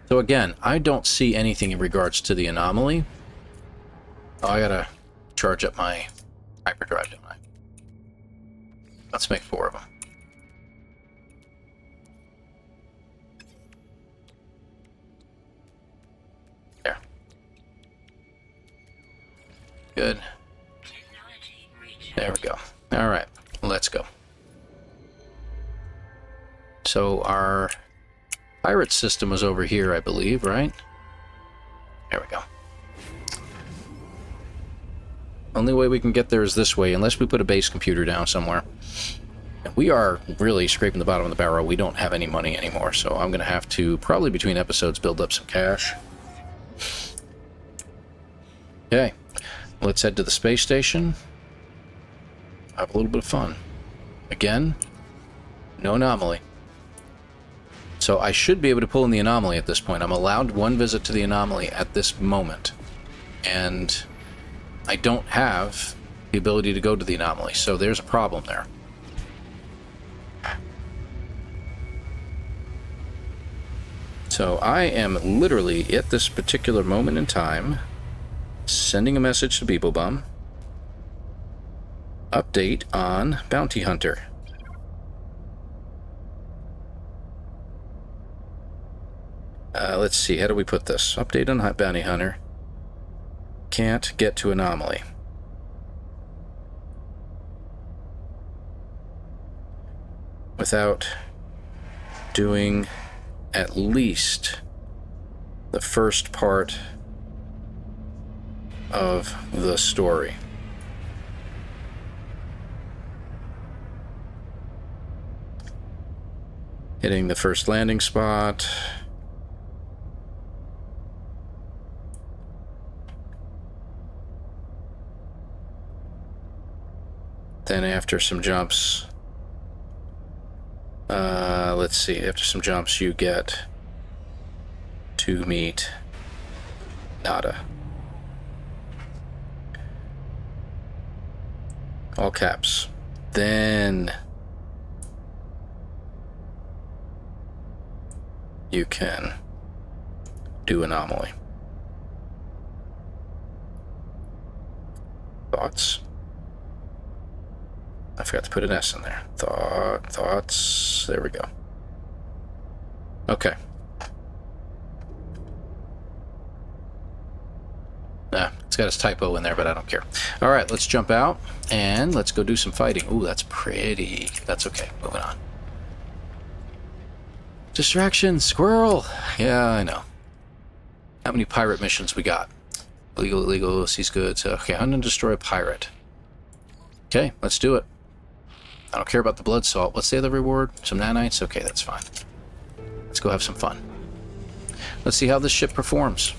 So again, I don't see anything in regards to the anomaly. Oh, I gotta charge up my hyperdrive, don't I? Let's make 4 of them. There. Good. There we go. All right, let's go. So our pirate system was over here, I believe, right? There we go. Only way we can get there is this way, unless we put a base computer down somewhere. And we are really scraping the bottom of the barrel. We don't have any money anymore, so I'm going to have to, probably between episodes, build up some cash. Okay, let's head to the space station. Have a little bit of fun. Again, no anomaly. So I should be able to pull in the anomaly at this point. I'm allowed 1 visit to the anomaly at this moment. And I don't have the ability to go to the anomaly, so there's a problem there. So I am literally, at this particular moment in time, sending a message to BeagleBum. Update on Bounty Hunter. Let's see, how do we put this? Update on Bounty Hunter. Can't get to anomaly. Without doing at least the first part of the story. Hitting the first landing spot. Then after some jumps, let's see, after some jumps you get to meet Nada. All caps. Then you can do Anomaly. Thoughts? I forgot to put an S in there. Thoughts. There we go. Okay. It's got its typo in there, but I don't care. All right, let's jump out and let's go do some fighting. Ooh, that's pretty. That's okay. Moving on. Distraction, squirrel. Yeah, I know. How many pirate missions we got? Illegal, seize goods. Okay, hunt and destroy a pirate. Okay, let's do it. I don't care about the blood salt. What's the other reward? Some nanites? Okay, that's fine. Let's go have some fun. Let's see how this ship performs.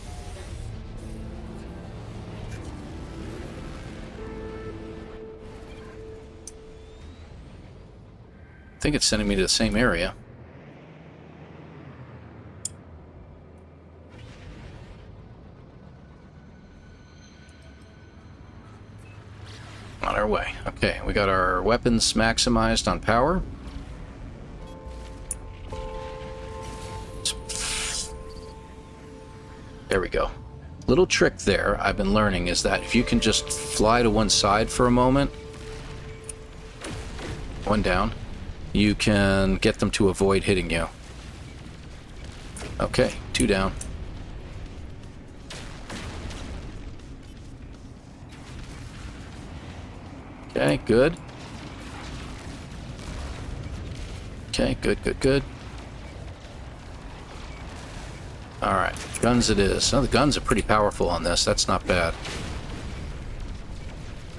I think it's sending me to the same area. On our way. Okay, we got our weapons maximized on power. There we go. Little trick there I've been learning is that if you can just fly to one side for a moment, one down, you can get them to avoid hitting you. Okay, 2 down. Okay, good. Okay, good, good, good. Alright, guns it is. Oh, the guns are pretty powerful on this. That's not bad.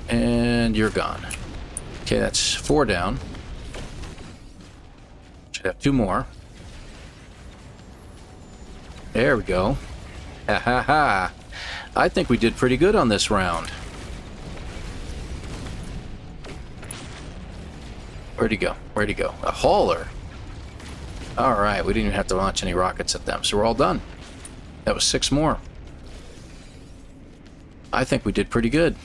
And you're gone. Okay, that's 4 down. Should have 2 more. There we go. Ha ha ha. I think we did pretty good on this round. Where'd he go? Where'd he go? A hauler. Alright, we didn't even have to launch any rockets at them, so we're all done. That was 6 more. I think we did pretty good.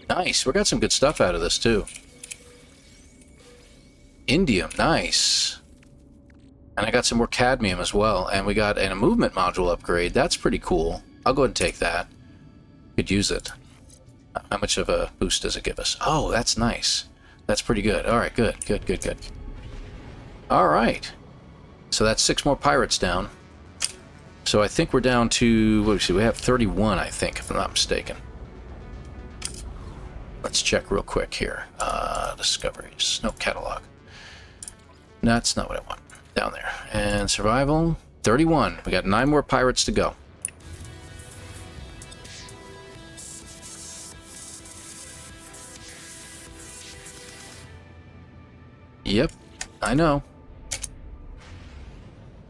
Nice. We got some good stuff out of this, too. Indium. Nice. And I got some more cadmium as well. And we got a movement module upgrade. That's pretty cool. I'll go ahead and take that. Could use it. How much of a boost does it give us? Oh, that's nice. That's pretty good. Alright, good. Good, good, good. Alright. So that's 6 more pirates down. So I think we're down to... What do we see? We have 31, I think, if I'm not mistaken. Let's check real quick here. Discoveries. No, catalog. No, that's not what I want. Down there. And survival. 31. We got 9 more pirates to go. Yep. I know.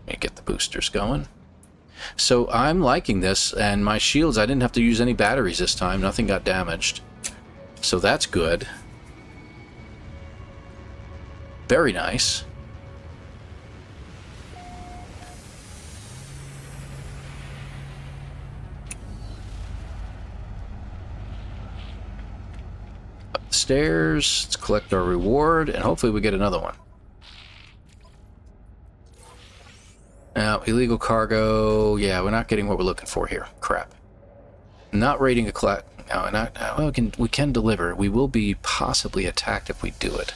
Let me get the boosters going. So I'm liking this, and my shields, I didn't have to use any batteries this time. Nothing got damaged. So that's good. Very nice. Up the stairs. Let's collect our reward, and hopefully we get another one. Now, illegal cargo. Yeah, we're not getting what we're looking for here. Crap. Not raiding a collect. No, well, we can deliver. We will be possibly attacked if we do it.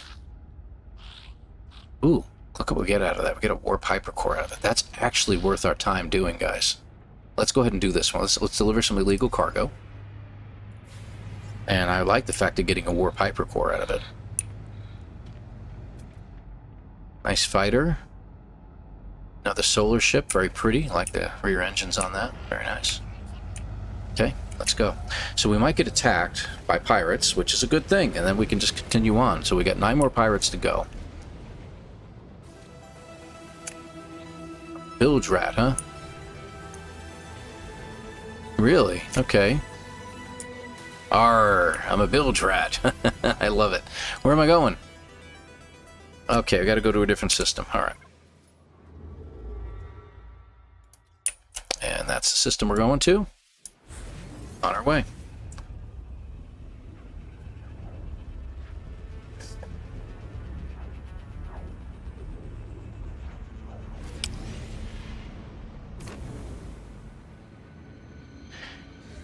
Ooh, look what we get out of that. We get a warp hypercore out of it. That's actually worth our time doing, guys. Let's go ahead and do this one. Let's deliver some illegal cargo. And I like the fact of getting a warp hypercore out of it. Nice fighter. Another solar ship, very pretty. I like the rear engines on that. Very nice. Okay, let's go. So we might get attacked by pirates, which is a good thing, and then we can just continue on. So we got 9 more pirates to go. Bilge rat, huh? Really? Okay. Arr, I'm a bilge rat. I love it. Where am I going? Okay, I gotta go to a different system. Alright. And that's the system we're going to. On our way.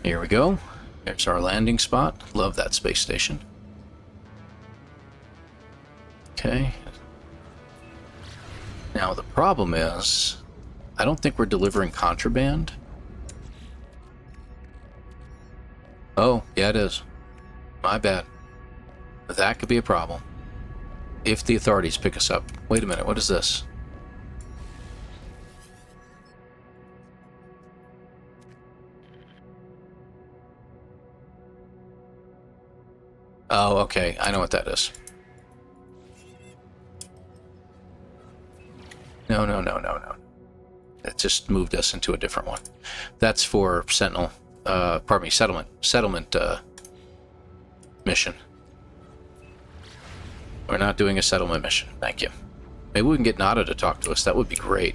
Here we go. There's our landing spot. Love that space station. Okay. Now the problem is, I don't think we're delivering contraband. Oh, yeah it is. My bad. That could be a problem. If the authorities pick us up. Wait a minute, what is this? Oh, okay. I know what that is. No, no, no, no, no. It just moved us into a different one. That's for Sentinel. Pardon me, settlement mission. We're not doing a settlement mission. Thank you. Maybe we can get Nada to talk to us. That would be great.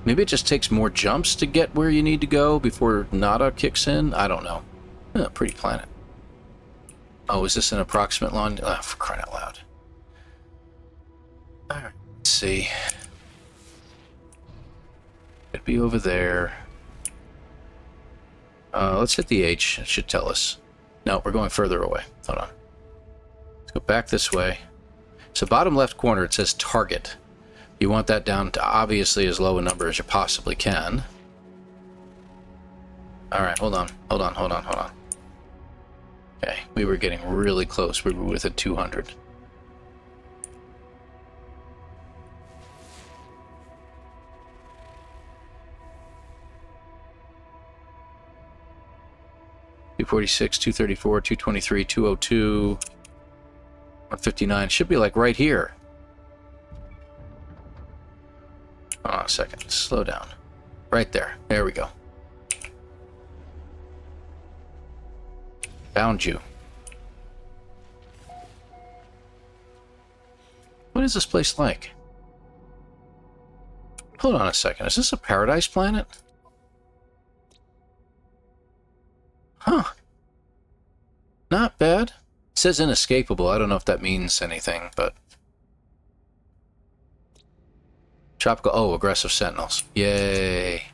Maybe it just takes more jumps to get where you need to go before Nada kicks in? I don't know. Pretty planet. Oh, is this an approximate launch? Oh, for crying out loud. Alright, let's see. It'd be over there. Let's hit the H. It should tell us. No, we're going further away. Hold on. Let's go back this way. So bottom left corner, it says target. You want that down to obviously as low a number as you possibly can. Alright, hold on. Okay, we were getting really close. We were within 200. $246, $234, $223, $202, 159. Should be like right here. Hold on a second. Slow down. Right there. There we go. Found you. What is this place like? Hold on a second. Is this a paradise planet? Huh. Not bad. It says inescapable. I don't know if that means anything, but... Tropical... Oh, aggressive sentinels. Yay.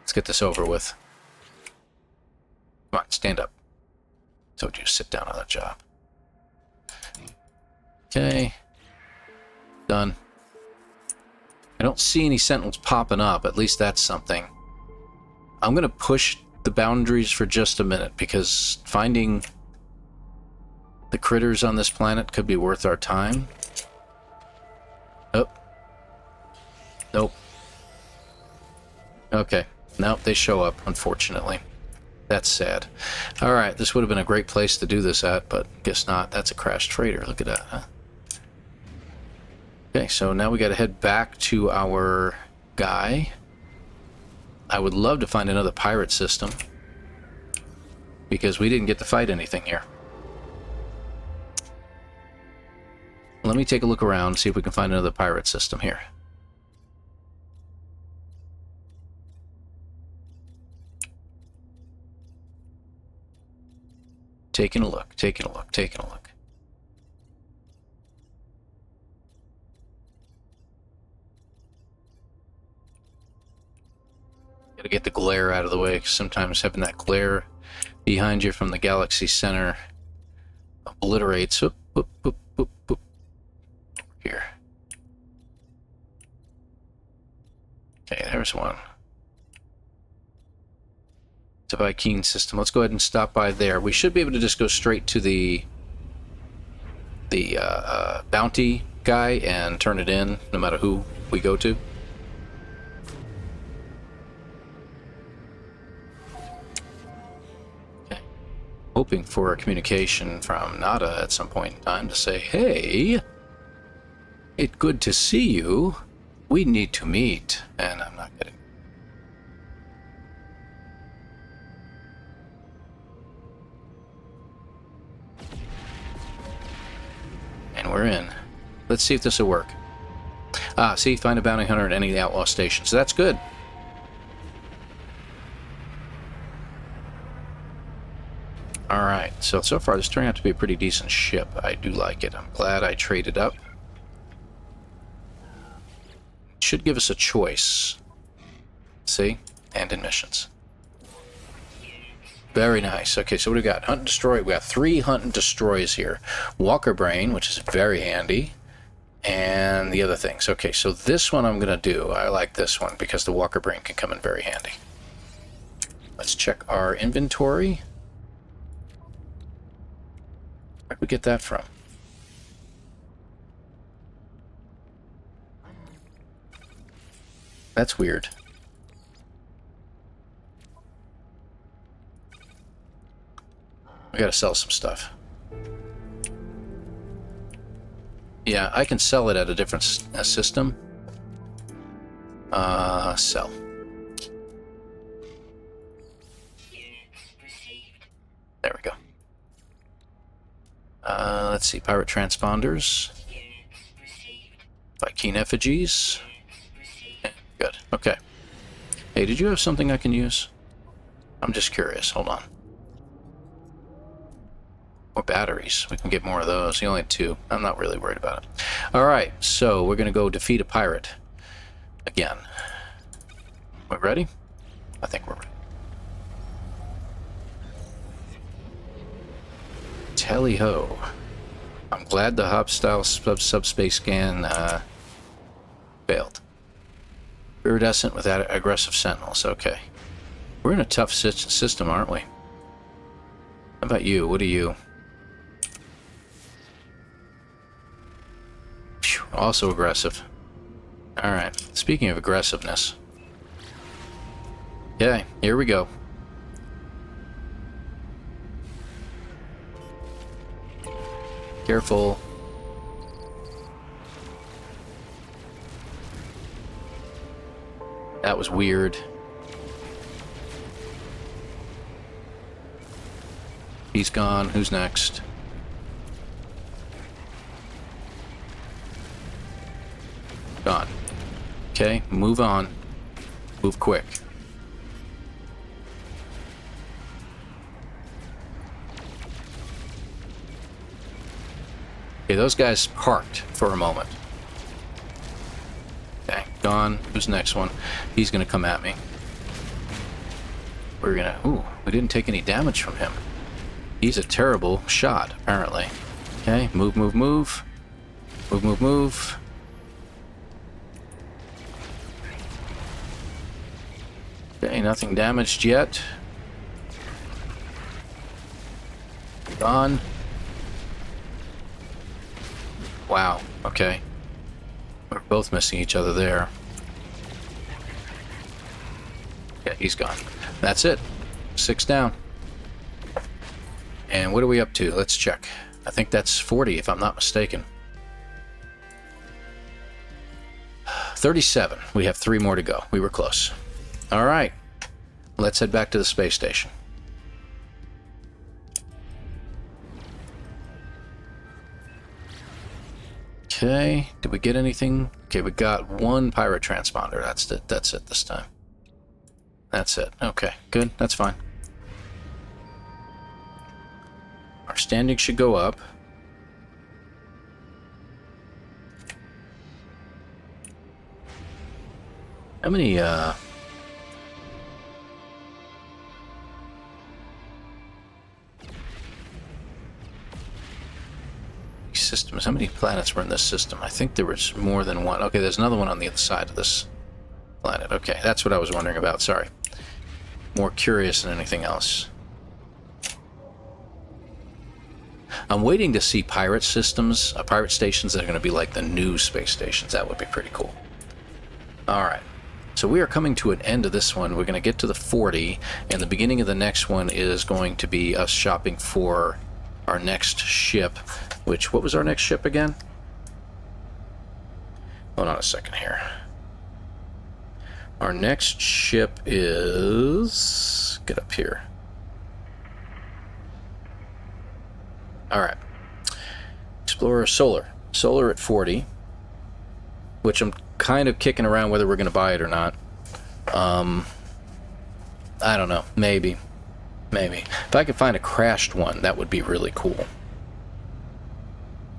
Let's get this over with. Come on, stand up. Told you to sit down on that job. Okay. Done. I don't see any sentinels popping up. At least that's something. I'm going to push the boundaries for just a minute, because finding the critters on this planet could be worth our time. Oh. Nope. Okay. Nope, they show up, unfortunately. That's sad. Alright, this would have been a great place to do this at, but guess not. That's a crashed freighter. Look at that, huh? Okay, so now we gotta head back to our guy. I would love to find another pirate system, because we didn't get to fight anything here. Let me take a look around, see if we can find another pirate system here. Taking a look. Gotta get the glare out of the way, because sometimes having that glare behind you from the galaxy center obliterates. Whoop, whoop, whoop, whoop, whoop. Here. Okay, there's one. It's a Viking system. Let's go ahead and stop by there. We should be able to just go straight to the bounty guy and turn it in, no matter who we go to. Okay. Hoping for a communication from Nada at some point in time to say, hey, it's good to see you. We need to meet. And I'm not getting. And we're in. Let's see if this will work. Ah, see, find a bounty hunter at any outlaw station. So that's good. Alright, so far this turned out to be a pretty decent ship. I do like it. I'm glad I traded up. It should give us a choice. See? And in missions. Very nice. Okay, so what do we got? Hunt and destroy. We got 3 hunt and destroys here. Walker Brain, which is very handy. And the other things. Okay, so this one I'm going to do. I like this one because the Walker Brain can come in very handy. Let's check our inventory. Where'd we get that from? That's weird. We gotta sell some stuff. Yeah, I can sell it at a different system. Sell. There we go. Let's see, pirate transponders. Viking effigies. Good, okay. Hey, did you have something I can use? I'm just curious, hold on. More batteries. We can get more of those. You only had 2. I'm not really worried about it. Alright, so we're going to go defeat a pirate. Again. We ready? I think we're ready. Tally-ho. I'm glad the hop-style subspace scan Failed. Iridescent with aggressive sentinels. Okay. We're in a tough system, aren't we? How about you? What are you? Phew, also aggressive. Alright. Speaking of aggressiveness. Okay, here we go. Careful. That was weird. He's gone. Who's next? Gone. Okay, move on. Move quick. Okay, those guys parked for a moment. Okay, gone. Who's the next one? He's gonna come at me. We're gonna... Ooh, we didn't take any damage from him. He's a terrible shot, apparently. Okay, move, move, move. Move, move, move. Okay, nothing damaged yet. Gone. Wow, okay. We're both missing each other there. Yeah, he's gone. That's it. 6 down. And what are we up to? Let's check. I think that's 40, if I'm not mistaken. 37. We have 3 more to go. We were close. All right. Let's head back to the space station. Okay. Did we get anything? Okay, we got 1 pirate transponder. That's it. That's it this time. That's it. Okay, good. That's fine. Our standing should go up. How many, systems? How many planets were in this system? I think there was more than one. Okay, there's another one on the other side of this planet. Okay, that's what I was wondering about. Sorry. More curious than anything else. I'm waiting to see pirate systems, pirate stations that are going to be like the new space stations. That would be pretty cool. Alright, so we are coming to an end of this one. We're going to get to the 40, and the beginning of the next one is going to be us shopping for our next ship, which, what was our next ship again? Hold on a second here. Our next ship is... Get up here. Alright. Explorer Solar. Solar at 40. Which I'm kind of kicking around whether we're going to buy it or not. I don't know. Maybe. Maybe. If I could find a crashed one, that would be really cool.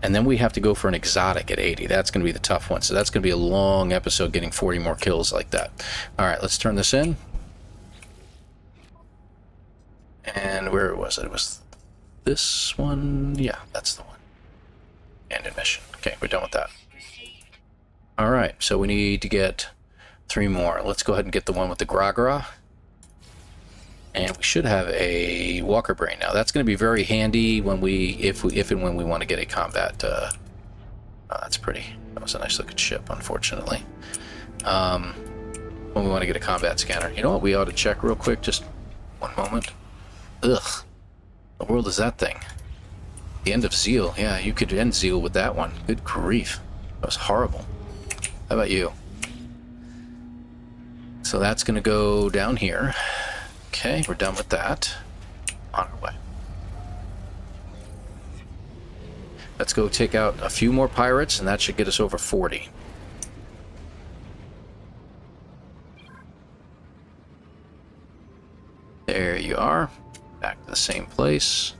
And then we have to go for an exotic at 80. That's going to be the tough one. So that's going to be a long episode getting 40 more kills like that. Alright, let's turn this in. And where was it? It was this one. Yeah, that's the one. And admission. Okay, we're done with that. Alright, so we need to get 3 more. Let's go ahead and get the one with the Gragra. And we should have a Walker Brain now. That's going to be very handy when if and when we want to get a combat. Oh, that's pretty. That was a nice looking ship, unfortunately. When we want to get a combat scanner. You know what? We ought to check real quick. Just one moment. Ugh. The world is that thing? The end of Zeal. Yeah, you could end Zeal with that one. Good grief. That was horrible. How about you? So that's going to go down here. Okay, we're done with that. On our way. Let's go take out a few more pirates, and that should get us over 40. There you are. Back to the same place.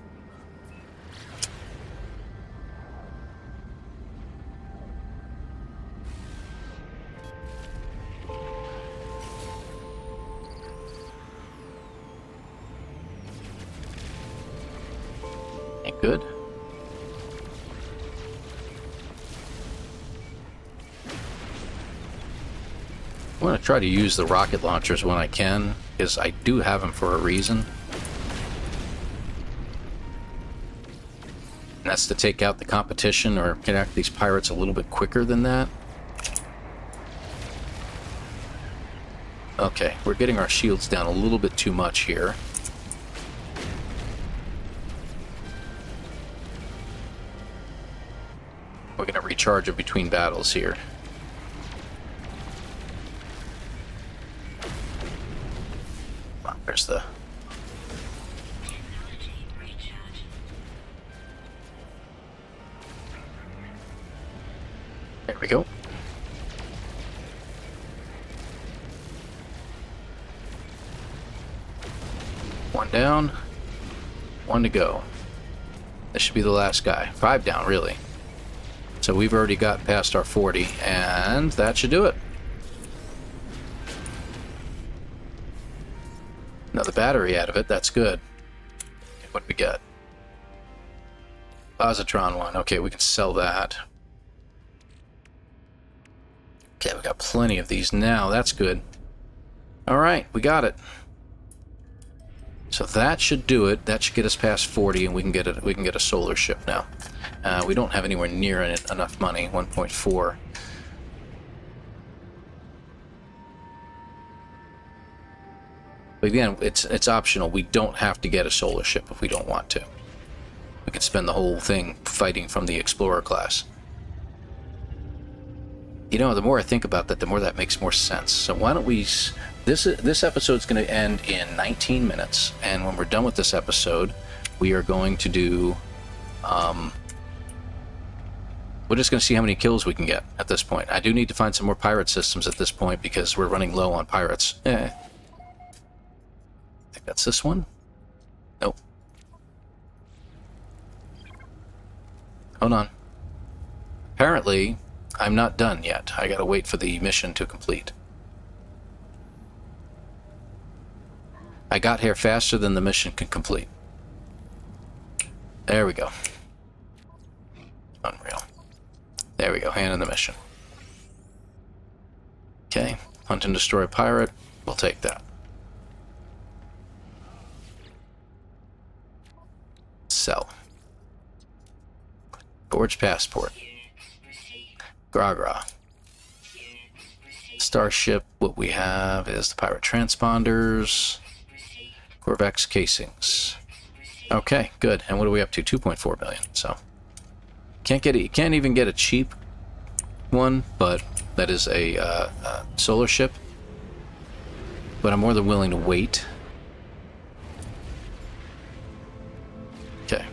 Good. I'm going to try to use the rocket launchers when I can, because I do have them for a reason. And that's to take out the competition or get after these pirates a little bit quicker than that. Okay, we're getting our shields down a little bit too much here. We're going to recharge it between battles here. Oh, there's the... There we go. One down, one to go. This should be the last guy. 5 down, really. So we've already got past our 40, and that should do it. Another battery out of it, that's good. What do we got? Positron 1, okay, we can sell that. Okay, we got plenty of these now, that's good. Alright, we got it. So that should do it. That should get us past 40, and we can get a solar ship now. We don't have anywhere near enough money. 1.4. But again, it's optional. We don't have to get a solar ship if we don't want to. We can spend the whole thing fighting from the Explorer class. You know, the more I think about that, the more that makes more sense. So why don't we... This episode's going to end in 19 minutes, and when we're done with this episode, we are going to do... we're just going to see how many kills we can get at this point. I do need to find some more pirate systems at this point, because we're running low on pirates. I think that's this one. Nope. Hold on. Apparently, I'm not done yet. I gotta wait for the mission to complete. I got here faster than the mission can complete. There we go. Unreal. There we go, hand in the mission. Okay, hunt and destroy a pirate. We'll take that. Sell. Forge passport. Gra. Starship, what we have is the pirate transponders. Corvex casings. Okay, good. And what are we up to? 2.4 million. So can't even get a cheap one, but that is a solar ship. But I'm more than willing to wait. Okay.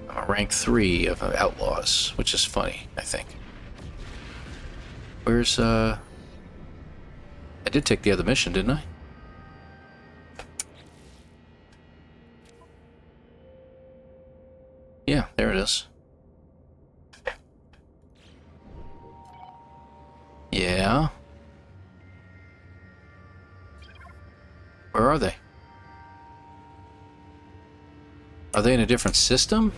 I'm a rank 3 of outlaws, which is funny, I think. Where's I did take the other mission, didn't I? Yeah, there it is. Yeah. Where are they? Are they in a different system?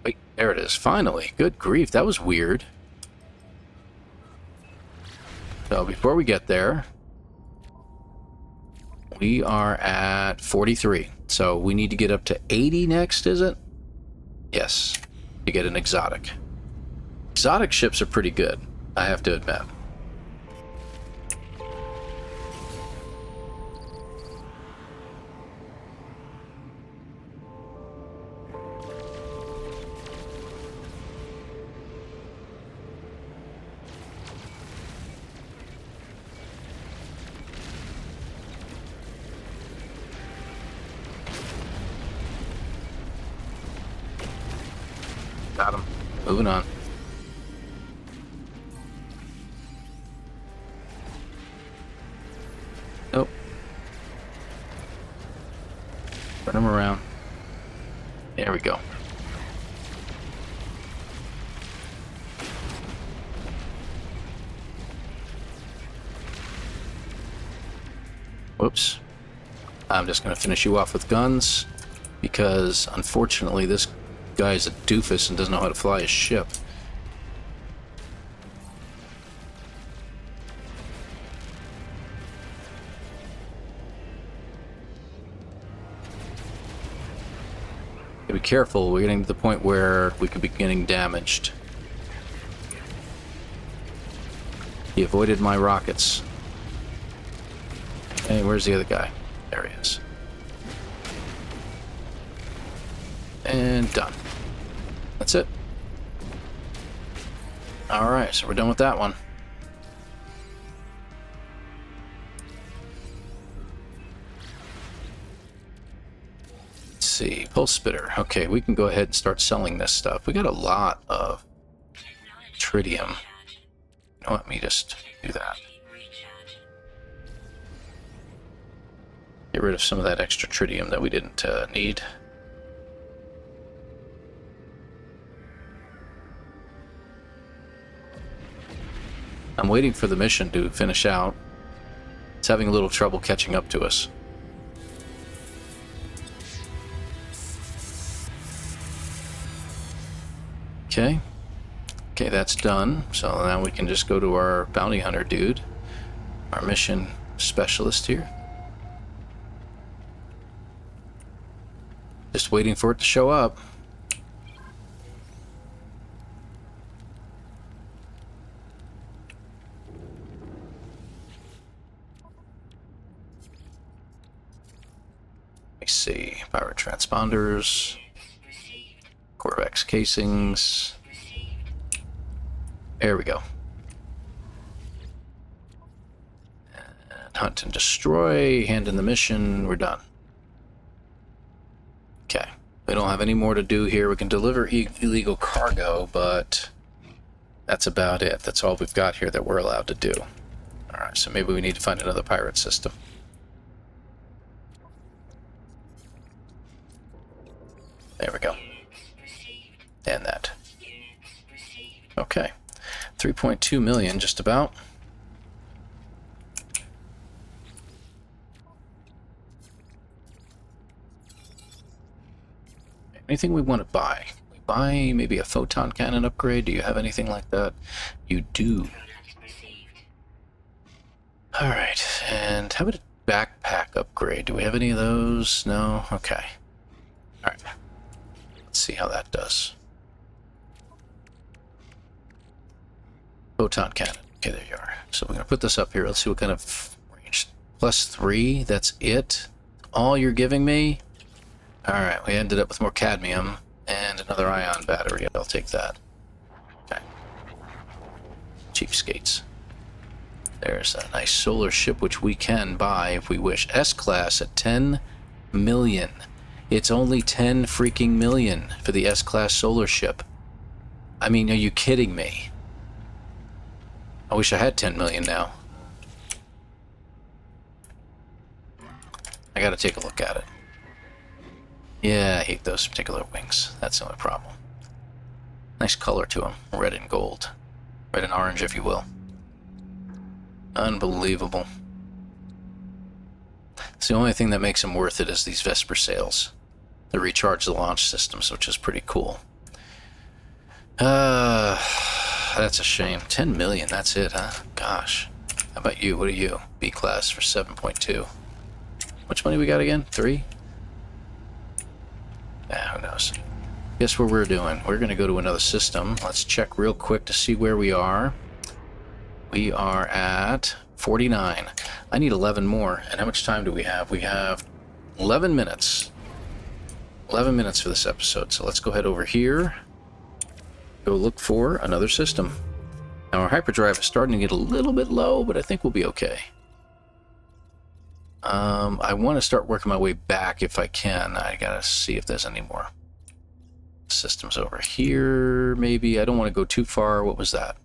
Wait, there it is. Finally. Good grief, that was weird. So before we get there, we are at 43. So we need to get up to 80 next, is it? Yes. To get an exotic. Exotic ships are pretty good, I have to admit. Got him. Moving on. Nope. Turn him around. There we go. Whoops. I'm just going to finish you off with guns, because unfortunately this guy is a doofus and doesn't know how to fly his ship. Be careful, we're getting to the point where we could be getting damaged. He avoided my rockets. Hey, where's the other guy? There he is. And done. That's it. Alright, so we're done with that one. Let's see, pulse spitter. Okay, we can go ahead and start selling this stuff. We got a lot of tritium. You know what, let me just do that. Get rid of some of that extra tritium that we didn't need. I'm waiting for the mission to finish out. It's having a little trouble catching up to us. Okay. Okay, that's done. So now we can just go to our bounty hunter dude, our mission specialist here. Just waiting for it to show up. Let's see, pirate transponders, Corvex casings. There we go. And hunt and destroy, hand in the mission, we're done. Okay, we don't have any more to do here. We can deliver illegal cargo, but that's about it. That's all we've got here that we're allowed to do. Alright, so maybe we need to find another pirate system. There we go. And that. Okay. 3.2 million, just about. Anything we want to buy? We buy maybe a photon cannon upgrade. Do you have anything like that? You do. Alright, and how about a backpack upgrade? Do we have any of those? No? Okay. Alright. Let's see how that does. Photon cannon. Okay, there you are. So we're going to put this up here. Let's see what kind of range. +3, that's it? All you're giving me? Alright, we ended up with more cadmium and another ion battery. I'll take that. Okay. Cheapskates. There's a nice solar ship which we can buy if we wish. S-Class at 10 million. It's only 10 freaking million for the S-Class solar ship. I mean, are you kidding me? I wish I had 10 million now. I gotta take a look at it. Yeah, I hate those particular wings. That's the only problem. Nice color to them. Red and gold. Red and orange, if you will. Unbelievable. It's the only thing that makes them worth it is these Vesper sails. They recharge the launch systems, which is pretty cool. That's a shame. 10 million, that's it, huh? Gosh. How about you? What are you? B-class for 7.2. How much money we got again? 3? Who knows? Guess what we're doing? We're going to go to another system. Let's check real quick to see where we are. We are at 49. I need 11 more. And how much time do we have? We have 11 minutes. 11 minutes for this episode. So let's go ahead over here. Go look for another system. Now our hyperdrive is starting to get a little bit low, but I think we'll be okay. I want to start working my way back if I can. I gotta see if there's any more systems over here. Maybe I don't want to go too far. What was that?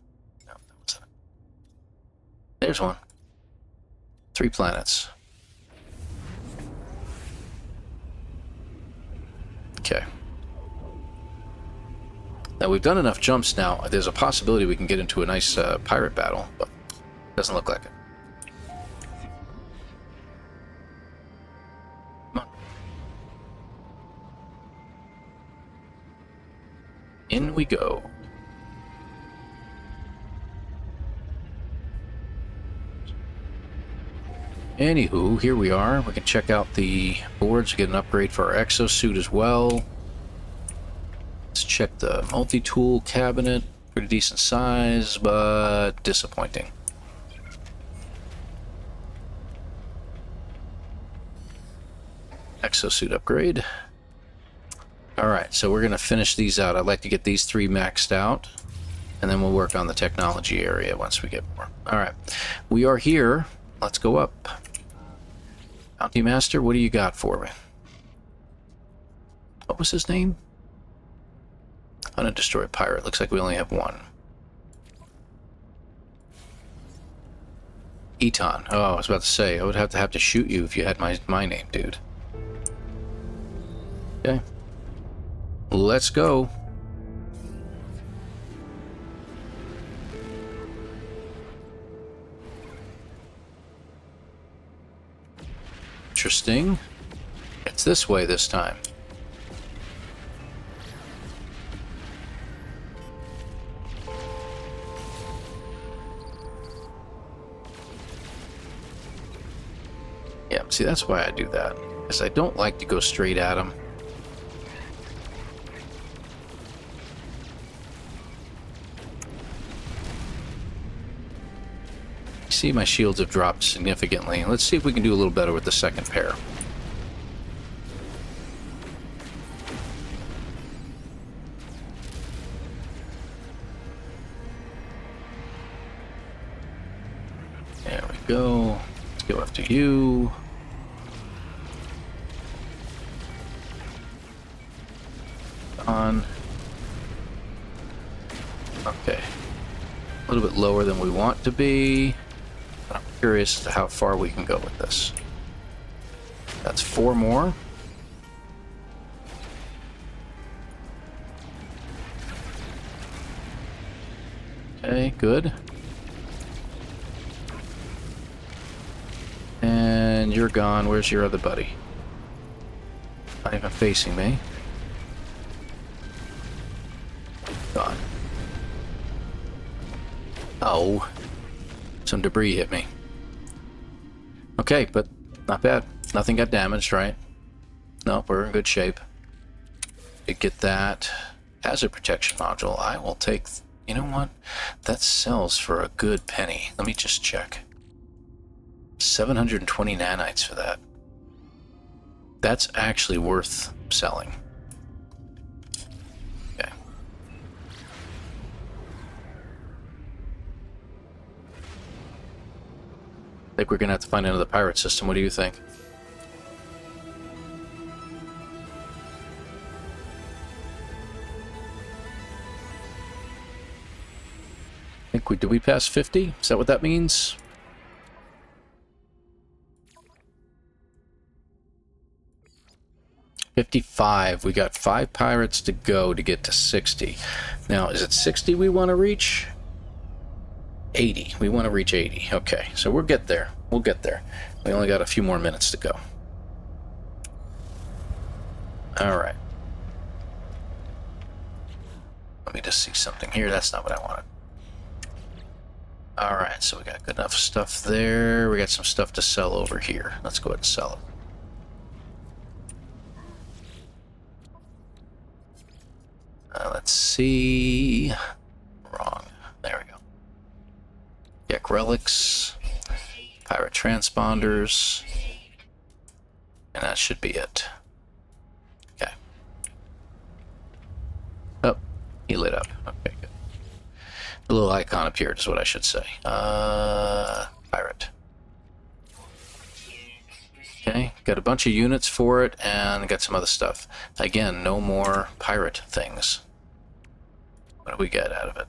No, that wasn't it. There's one. 3 planets. Okay. Now we've done enough jumps now. There's a possibility we can get into a nice pirate battle, but doesn't look like it. In we go. Anywho, here we are. We can check out the boards to get an upgrade for our exosuit as well. Let's check the multi-tool cabinet. Pretty decent size, but disappointing. Exosuit upgrade. Alright, so we're going to finish these out. I'd like to get these 3 maxed out, and then we'll work on the technology area once we get more. Alright, we are here. Let's go up. Bounty Master, what do you got for me? What was his name? Undestroyed Pirate. Looks like we only have one. Eton. Oh, I was about to say, I would have to shoot you if you had my name, dude. Okay. Let's go. Interesting. It's this way this time. Yeah, see, that's why I do that. Because I don't like to go straight at them. See, my shields have dropped significantly. Let's see if we can do a little better with the second pair. There we go. Let's go after you. On. Okay. A little bit lower than we want to be. I'm curious as to how far we can go with this. That's 4 more. Okay, good. And you're gone. Where's your other buddy? Not even facing me. Gone. Oh. Some debris hit me. Okay, but not bad. Nothing got damaged, right? No, we're in good shape. You get that hazard protection module. I will take... You know what? That sells for a good penny. Let me just check. 720 nanites for that. That's actually worth selling. Okay. I think we're gonna have to find another pirate system. What do you think? Did we pass 50? Is that what that means? $55. We got 5 pirates to go to get to 60. Now, is it 60 we want to reach? 80. We want to reach 80. Okay, so we'll get there. We'll get there. We only got a few more minutes to go. All right. Let me just see something here. That's not what I wanted. All right, so we got good enough stuff there. We got some stuff to sell over here. Let's go ahead and sell it. Let's see. Wrong. There we go. Yak relics, pirate transponders, and that should be it. Okay. Oh, he lit up. Okay, good. A little icon appeared is what I should say. Pirate. Okay, got a bunch of units for it, and got some other stuff. Again, no more pirate things. What do we get out of it?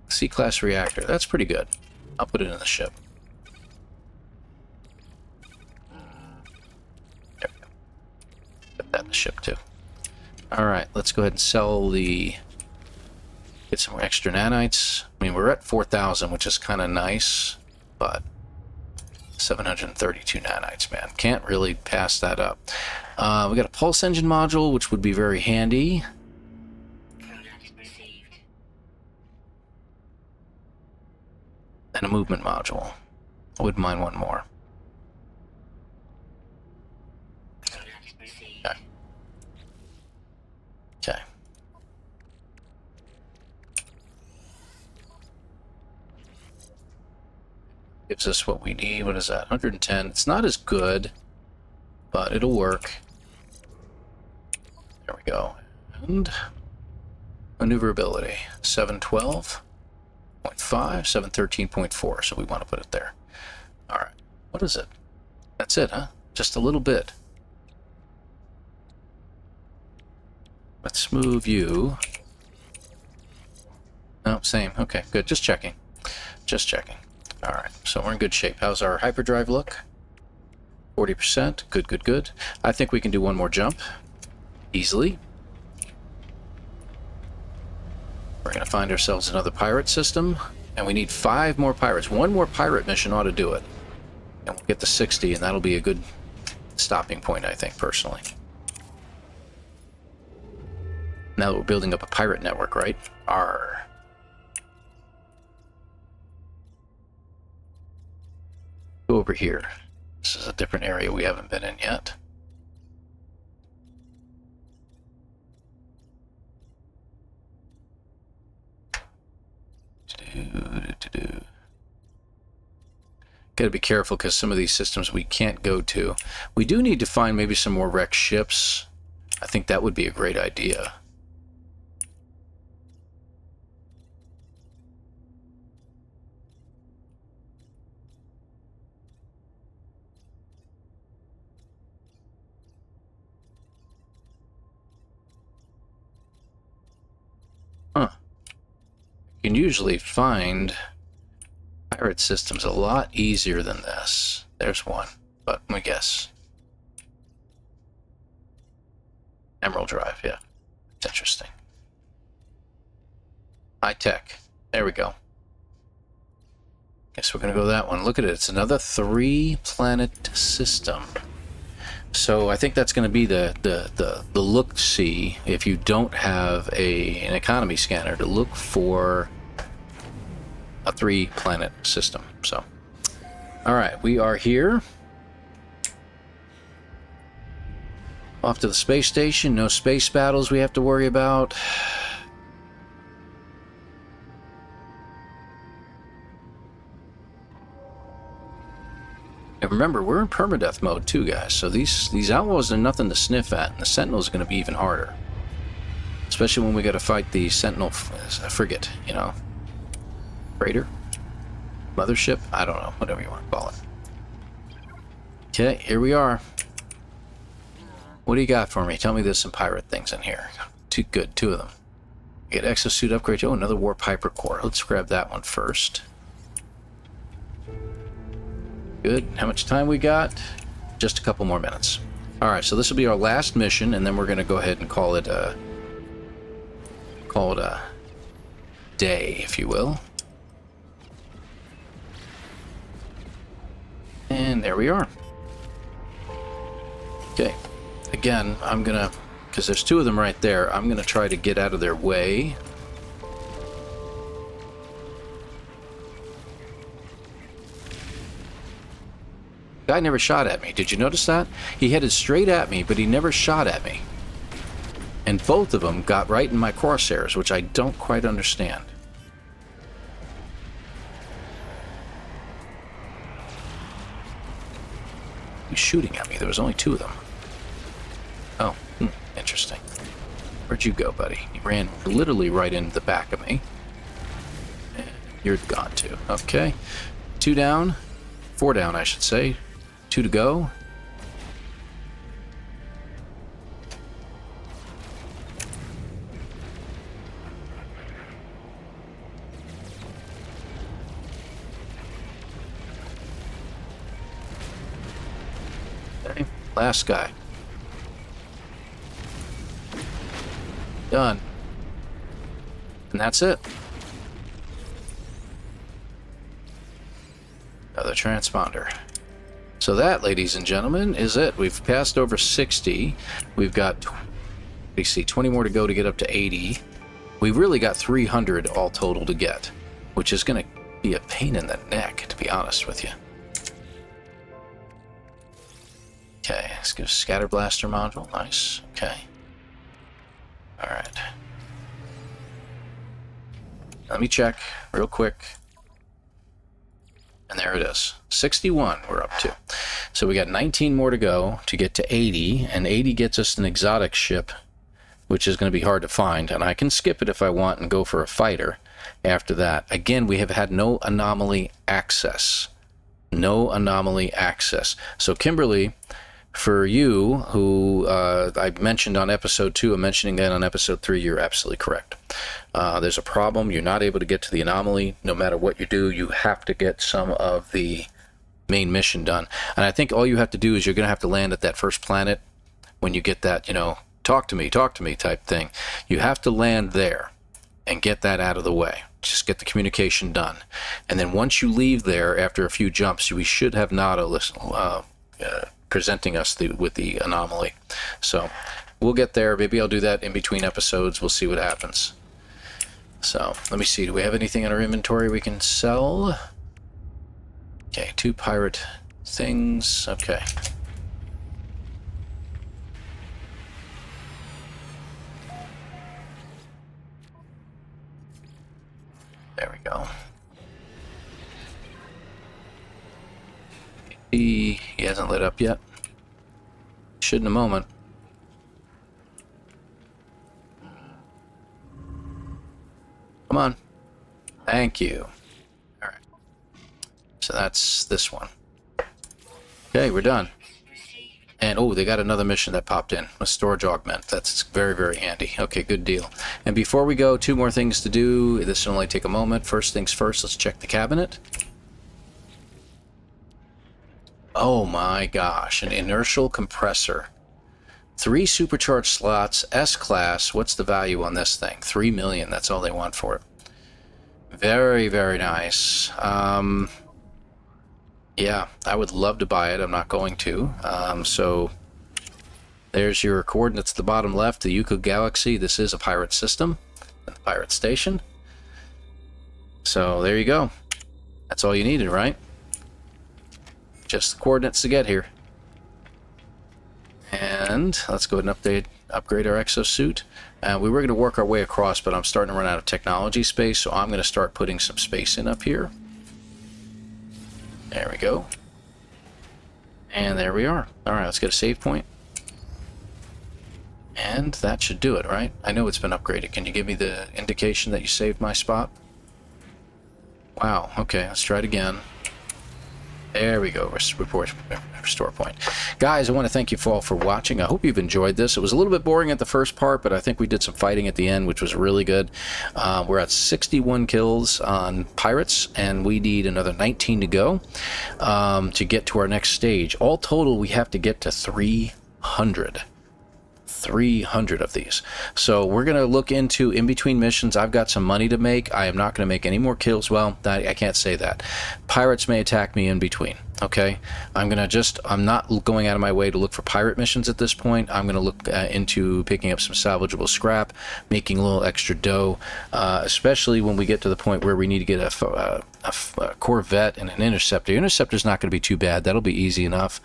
C-class reactor. That's pretty good. I'll put it in the ship. There we go. Put that in the ship, too. Alright, let's go ahead and sell the... Get some extra nanites. I mean, we're at 4,000, which is kind of nice, but 732 nanites, man. Can't really pass that up. We got a pulse engine module, which would be very handy. and a movement module. I wouldn't mind one more. Okay. Okay. Gives us what we need. What is that? 110. It's not as good, but it'll work. There we go. And maneuverability. 712.5, 713.4. So we want to put it there. All right. What is it? That's it, huh? Just a little bit. Let's move you. No, same. Okay, good. Just checking. Just checking. All right, so we're in good shape. How's our hyperdrive look? 40%. Good, good, good. I think we can do one more jump easily. We're going to find ourselves another pirate system, and we need 5 more pirates. One more pirate mission ought to do it. And we'll get to 60, and that'll be a good stopping point, I think, personally. Now that we're building up a pirate network, right? Arr. Go over here. This is a different area we haven't been in yet. Gotta be careful because some of these systems we can't go to. We do need to find maybe some more wrecked ships. I think that would be a great idea. Huh. You can usually find pirate systems a lot easier than this. There's one, but let me guess. Emerald Drive, yeah. It's interesting. High tech. There we go. Guess we're going to go that one. Look at it. It's another 3-planet system. So I think that's going to be the look-see if you don't have an economy scanner to look for a 3-planet system. So, all right, we are here. Off to the space station. No space battles we have to worry about. And remember, we're in permadeath mode too, guys. So these outlaws are nothing to sniff at, and the Sentinel's going to be even harder. Especially when we got to fight the Sentinel frigate, you know. Freighter? Mothership? I don't know, whatever you want to call it. Okay, here we are. What do you got for me? Tell me there's some pirate things in here. Too good, 2 of them. Get exosuit upgrade. Oh, another warp hypercore. Let's grab that one first. Good. How much time we got? Just a couple more minutes. Alright, so this will be our last mission, and then we're going to go ahead and call it a day, if you will. And there we are. Okay. Again, I'm going to, because there's 2 of them right there, I'm going to try to get out of their way. Guy never shot at me. Did you notice that? He headed straight at me, but he never shot at me. And both of them got right in my crosshairs, which I don't quite understand. He's shooting at me. There was only 2 of them. Oh, interesting. Where'd you go, buddy? You ran literally right into the back of me. You're gone too. Okay. 2 down. 4 down, I should say. 2 to go. Okay. Last guy. Done. And that's it. Another transponder. So that, ladies and gentlemen, is it. We've passed over 60. We've got, we see, 20 more to go to get up to 80. We've really got 300 all total to get, which is going to be a pain in the neck, to be honest with you. Okay, let's get a scatter blaster module. Nice. Okay. Alright. Let me check real quick. And there it is. 61 we're up to. So we got 19 more to go to get to 80, and 80 gets us an exotic ship, which is going to be hard to find, and I can skip it if I want and go for a fighter after that. Again, we have had no anomaly access. No anomaly access. So Kimberly, for you, who I mentioned on episode 2, I'm mentioning that on episode 3, you're absolutely correct. There's a problem. You're not able to get to the anomaly. No matter what you do, you have to get some of the main mission done. And I think all you have to do is you're going to have to land at that first planet when you get that, you know, talk to me type thing. You have to land there and get that out of the way. Just get the communication done. And then once you leave there, after a few jumps, we should have Nautilus presenting us with the anomaly. So we'll get there. Maybe I'll do that in between episodes. We'll see what happens. So let me see. Do we have anything in our inventory we can sell? Okay, 2 pirate things. Okay. There we go. He hasn't lit up yet. Should in a moment. Come on. Thank you. All right. So that's this one. Okay, we're done. And oh, they got another mission that popped in. A storage augment. That's very, very handy. Okay, good deal. And before we go, 2 more things to do. This will only take a moment. First things first, let's check the cabinet. Oh my gosh, an inertial compressor. 3 supercharged slots, S-Class. What's the value on this thing? 3 million, that's all they want for it. Very, very nice. Yeah, I would love to buy it. I'm not going to. So there's your coordinates at the bottom left, the Yuko Galaxy. This is a pirate system, the pirate station. So there you go. That's all you needed, right? Just the coordinates to get here. And let's go ahead and upgrade our exosuit. We were going to work our way across, but I'm starting to run out of technology space, so I'm going to start putting some space in up here. There we go. And there we are. Alright, let's get a save point. And that should do it, right? I know it's been upgraded. Can you give me the indication that you saved my spot? Wow, okay, let's try it again. There we go, restore point. Guys, I want to thank you all for watching. I hope you've enjoyed this. It was a little bit boring at the first part, but I think we did some fighting at the end, which was really good. We're at 61 kills on pirates, and we need another 19 to go to get to our next stage. All total, we have to get to 300. 300 of these. So we're going to look into in between missions. I've got some money to make. I am not going to make any more kills. Well, I can't say that. Pirates may attack me in between. Okay, I'm not going out of my way to look for pirate missions at this point. I'm going to look into picking up some salvageable scrap, making a little extra dough, especially when we get to the point where we need to get a Corvette and an interceptor. Interceptor's not going to be too bad. That'll be easy enough.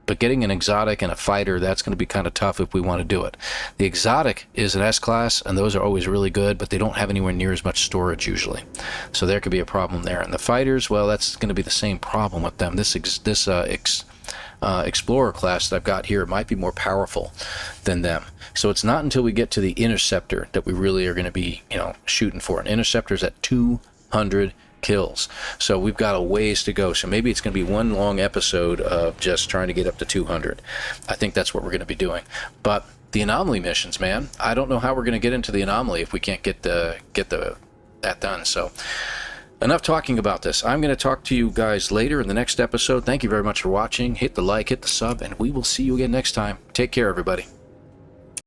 But getting an exotic and a fighter, that's going to be kind of tough if we want to do it. The exotic is an S-Class, and those are always really good, but they don't have anywhere near as much storage usually. So there could be a problem there. And the fighters, well, that's going to be the same problem with them. This Explorer class that I've got here might be more powerful than them. So it's not until we get to the Interceptor that we really are going to be, shooting for. An Interceptor's at 200 kills. So we've got a ways to go. So maybe it's going to be one long episode of just trying to get up to 200. I think that's what we're going to be doing. But the anomaly missions, man, I don't know how we're going to get into the anomaly if we can't get that done. So enough talking about this. I'm going to talk to you guys later in the next episode. Thank you very much for watching. Hit the like, hit the sub, and we will see you again next time. Take care, everybody.